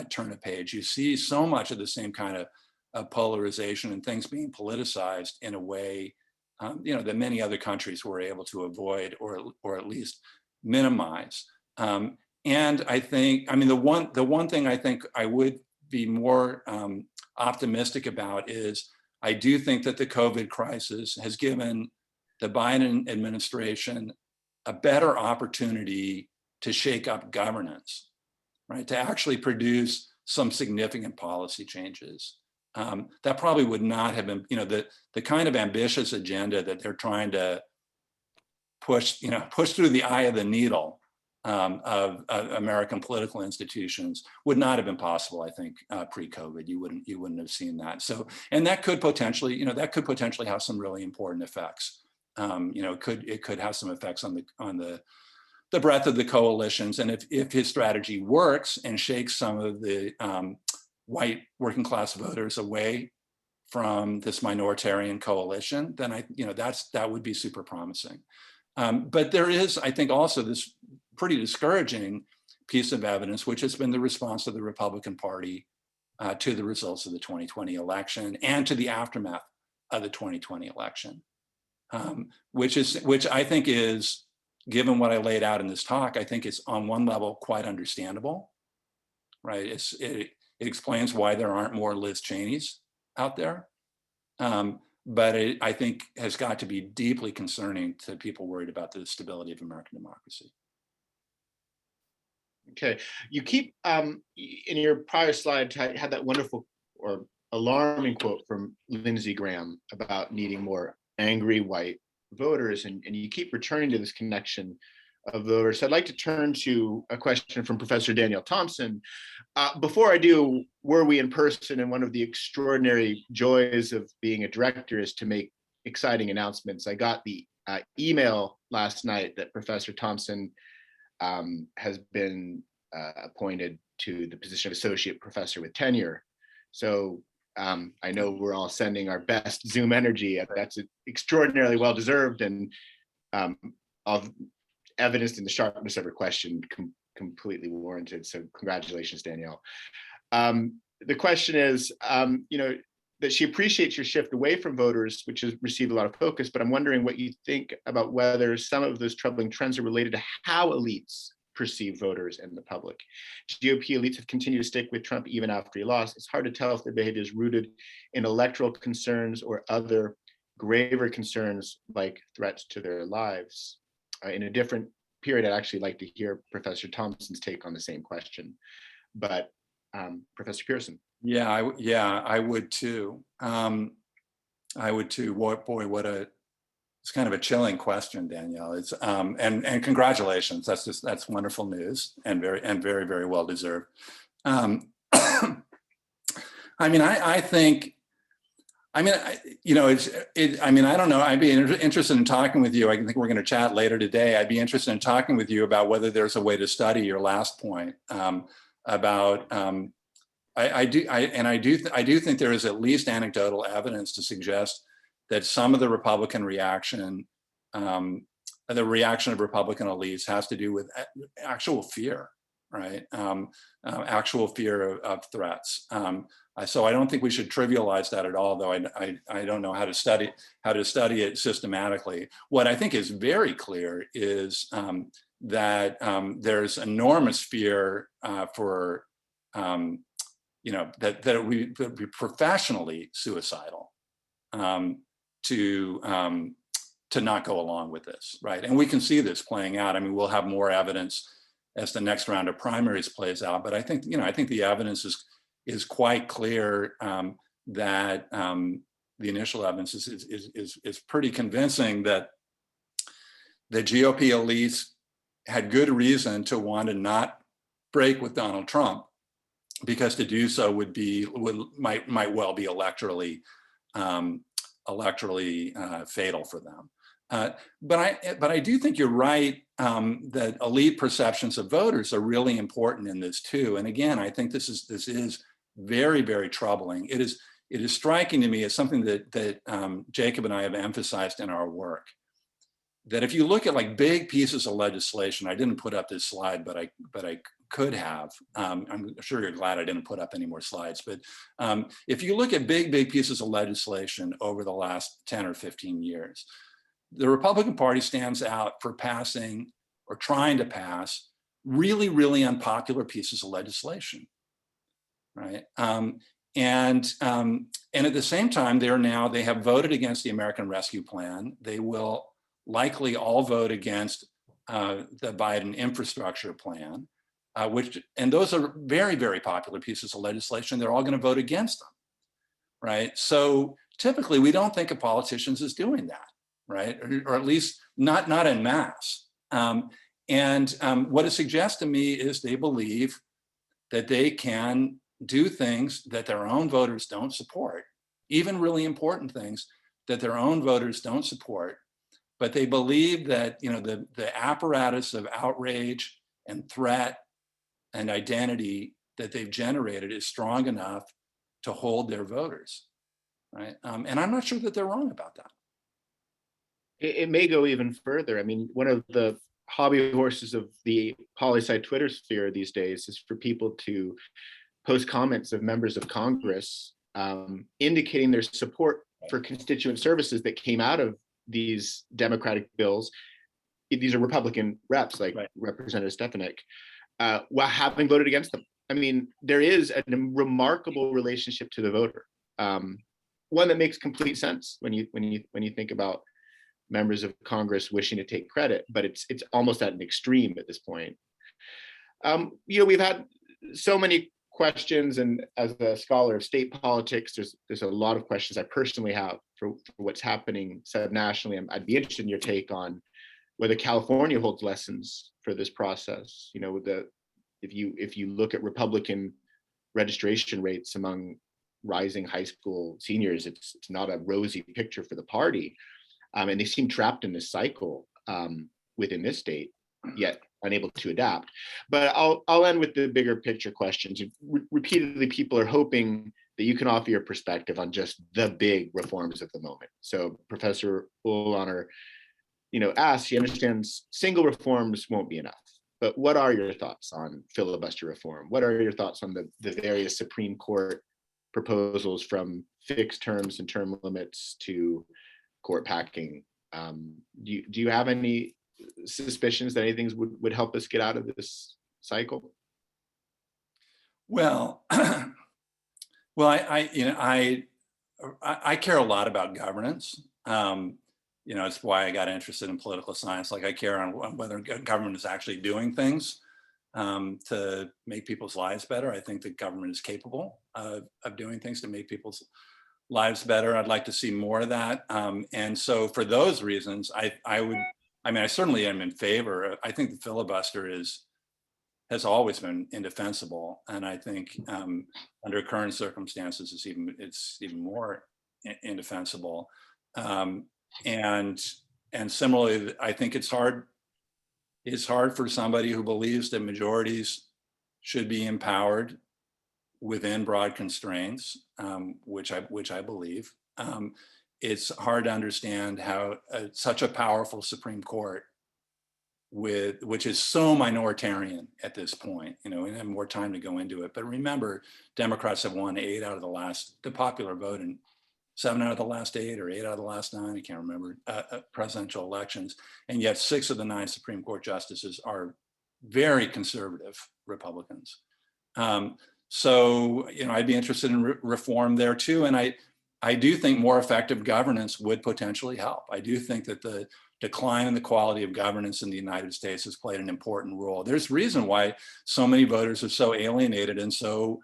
turn a page. You see so much of the same kind of polarization and things being politicized in a way that many other countries were able to avoid or at least minimize. And I think, the one thing I think I would be more optimistic about is I do think that the COVID crisis has given the Biden administration a better opportunity to shake up governance, right? To actually produce some significant policy changes. That probably would not have been, the kind of ambitious agenda that they're trying to push through the eye of the needle of American political institutions would not have been possible, I think, pre-COVID. You wouldn't have seen that. So, and that could potentially, have some really important effects. It could have some effects on the breadth of the coalitions. And if his strategy works and shakes some of the white working class voters away from this minoritarian coalition, then that would be super promising. But there is, I think, also this pretty discouraging piece of evidence, which has been the response of the Republican Party to the results of the 2020 election and to the aftermath of the 2020 election, which I think is, given what I laid out in this talk, I think is on one level quite understandable, right? It explains why there aren't more Liz Cheneys out there, but I think has got to be deeply concerning to people worried about the stability of American democracy.
Okay, you keep in your prior slide had that wonderful or alarming quote from Lindsey Graham about needing more angry white voters, and you keep returning to this connection of voters. I'd like to turn to a question from Professor Danielle Thompson. Before I do, were we in person? And one of the extraordinary joys of being a director is to make exciting announcements. I got the email last night that Professor Thompson has been appointed to the position of associate professor with tenure. So I know we're all sending our best Zoom energy. That's extraordinarily well-deserved, and of evidenced in the sharpness of her question, completely warranted. So congratulations, Danielle. The question is, that she appreciates your shift away from voters, which has received a lot of focus, but I'm wondering what you think about whether some of those troubling trends are related to how elites perceive voters and the public. GOP elites have continued to stick with Trump even after he lost. It's hard to tell if their behavior is rooted in electoral concerns or other graver concerns like threats to their lives. In a different period, I'd actually like to hear Professor Thompson's take on the same question. But Professor Pierson.
Yeah, I would too. I would too. Boy, it's kind of a chilling question, Danielle. It's and congratulations. That's wonderful news and very, very well deserved. I mean, I think. I mean, I don't know. I'd be interested in talking with you. I think we're going to chat later today. I'd be interested in talking with you about whether there's a way to study your last point about. I do think there is at least anecdotal evidence to suggest that some of the Republican reaction, the reaction of Republican elites, has to do with actual fear, right? Actual fear of threats. So I don't think we should trivialize that at all, though I don't know how to study it systematically. What I think is very clear is that there's enormous fear for that it would be professionally suicidal to not go along with this, right? And we can see this playing out. I mean, we'll have more evidence as the next round of primaries plays out. But I think the evidence is quite clear that the initial evidence is pretty convincing that the GOP elites had good reason to want to not break with Donald Trump, because to do so might well be electorally fatal for them. But I do think you're right that elite perceptions of voters are really important in this too. And again, I think this is very, very troubling. It is striking to me as something that Jacob and I have emphasized in our work, that if you look at like big pieces of legislation, I didn't put up this slide, but I could have. I'm sure you're glad I didn't put up any more slides, but if you look at big pieces of legislation over the last 10 or 15 years, the Republican Party stands out for passing or trying to pass really, really unpopular pieces of legislation, right? And at the same time, they have voted against the American Rescue Plan. They will likely all vote against the Biden infrastructure plan, and those are very, very popular pieces of legislation. They're all going to vote against them, right? So typically, we don't think of politicians as doing that, right? Or at least not en masse. What it suggests to me is they believe that they can do things that their own voters don't support, even really important things that their own voters don't support. But they believe that the apparatus of outrage and threat and identity that they've generated is strong enough to hold their voters. right? And I'm not sure that they're wrong about that.
It may go even further. I mean, one of the hobby horses of the poli-sci Twitter sphere these days is for people to post comments of members of Congress indicating their support for constituent services that came out of these Democratic bills. These are Republican reps like Representative Stefanik, while having voted against them. I mean, there is a remarkable relationship to the voter, one that makes complete sense when you think about members of Congress wishing to take credit, but it's almost at an extreme at this point. We've had so many questions, and as a scholar of state politics, there's a lot of questions I personally have for what's happening subnationally. I'd be interested in your take on whether California holds lessons for this process. If you look at Republican registration rates among rising high school seniors, it's not a rosy picture for the party. And they seem trapped in this cycle within this state, yet unable to adapt. But I'll end with the bigger picture questions. Repeatedly, people are hoping that you can offer your perspective on just the big reforms of the moment. So Professor Ullaner, asks, he understands single reforms won't be enough. But what are your thoughts on filibuster reform? What are your thoughts on the various Supreme Court proposals, from fixed terms and term limits to court packing? Do you have any suspicions that anything would help us get out of this cycle?
Well, I care a lot about governance. It's why I got interested in political science. Like, I care on whether government is actually doing things to make people's lives better. I think that government is capable of doing things to make people's lives better. I'd like to see more of that. And so for those reasons, I certainly am in favor. I think the filibuster has always been indefensible. And I think under current circumstances, it's even more indefensible. And similarly, I think it's hard for somebody who believes that majorities should be empowered within broad constraints, which I believe. It's hard to understand how such a powerful Supreme Court, which is so minoritarian at this point, we have more time to go into it. But remember, Democrats have won 8 out of the popular vote in 7 out of the last 8 or 8 out of the last 9, I can't remember, presidential elections. And yet 6 of the 9 Supreme Court justices are very conservative Republicans. So, I'd be interested in reform there too. And I do think more effective governance would potentially help. I do think that the decline in the quality of governance in the United States has played an important role. There's reason why so many voters are so alienated and so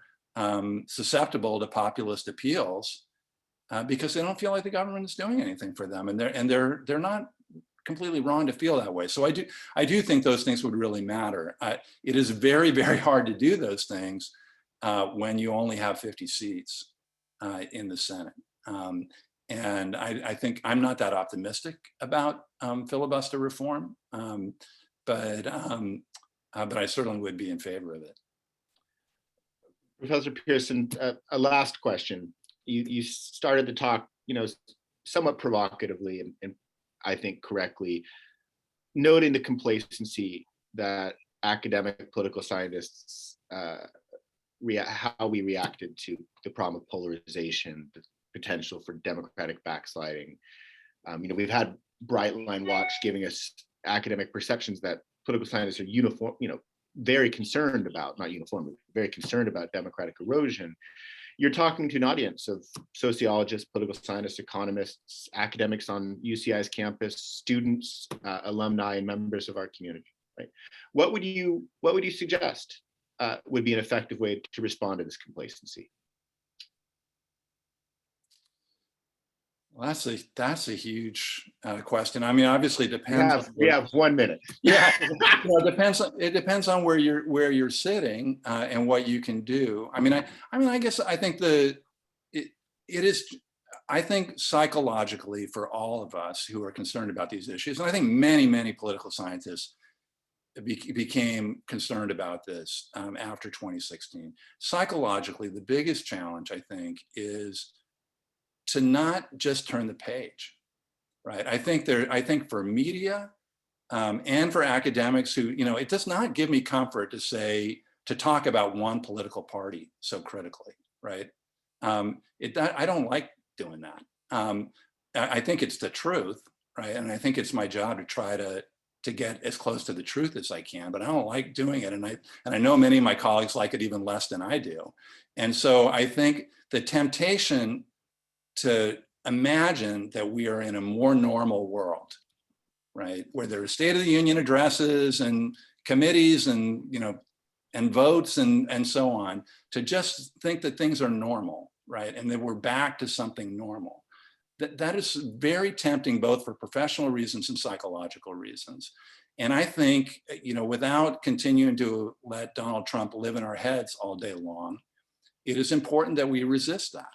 susceptible to populist appeals, because they don't feel like the government is doing anything for them, and they're not completely wrong to feel that way. So I do think those things would really matter. It is very, very hard to do those things when you only have 50 seats in the Senate. And I think I'm not that optimistic about filibuster reform, but I certainly would be in favor of it.
Professor Pierson, a last question. You started the talk, somewhat provocatively and I think correctly, noting the complacency that academic political scientists how we reacted to the problem of polarization, the potential for democratic backsliding. We've had Bright Line Watch giving us academic perceptions that political scientists are very concerned about, not uniform, but very concerned about democratic erosion. You're talking to an audience of sociologists, political scientists, economists, academics on UCI's campus, students, alumni, and members of our community. Right? What would you suggest would be an effective way to respond to this complacency?
Well, that's a huge question. I mean, obviously, it depends.
We have 1 minute.
Yeah, it depends on where you're sitting and what you can do. I think I think psychologically, for all of us who are concerned about these issues, and I think many political scientists became concerned about this after 2016. Psychologically, the biggest challenge, I think, is to not just turn the page, right? I think for media and for academics who, it does not give me comfort to talk about one political party so critically, right? I don't like doing that. I think it's the truth, right? And I think it's my job to try to get as close to the truth as I can, but I don't like doing it. And I know many of my colleagues like it even less than I do. And so I think the temptation to imagine that we are in a more normal world, right? Where there are State of the Union addresses and committees and, and votes and so on, to just think that things are normal, right? And that we're back to something normal. That is very tempting, both for professional reasons and psychological reasons. And I think, without continuing to let Donald Trump live in our heads all day long, it is important that we resist that.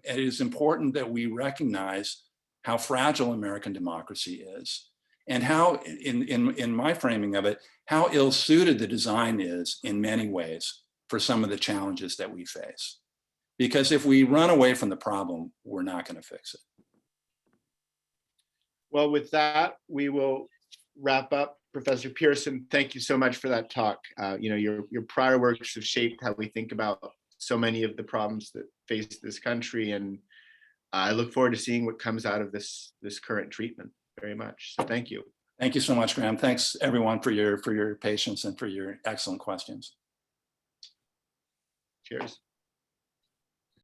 It is important that we recognize how fragile American democracy is, and how, in my framing of it, how ill-suited the design is in many ways for some of the challenges that we face. Because if we run away from the problem, we're not going to fix it.
Well, with that, we will wrap up. Professor Pierson, thank you so much for that talk. Your prior works have shaped how we think about so many of the problems that face this country, and I look forward to seeing what comes out of this current treatment very much. So thank you.
Thank you so much, Graham. Thanks everyone for your patience and for your excellent questions.
Cheers.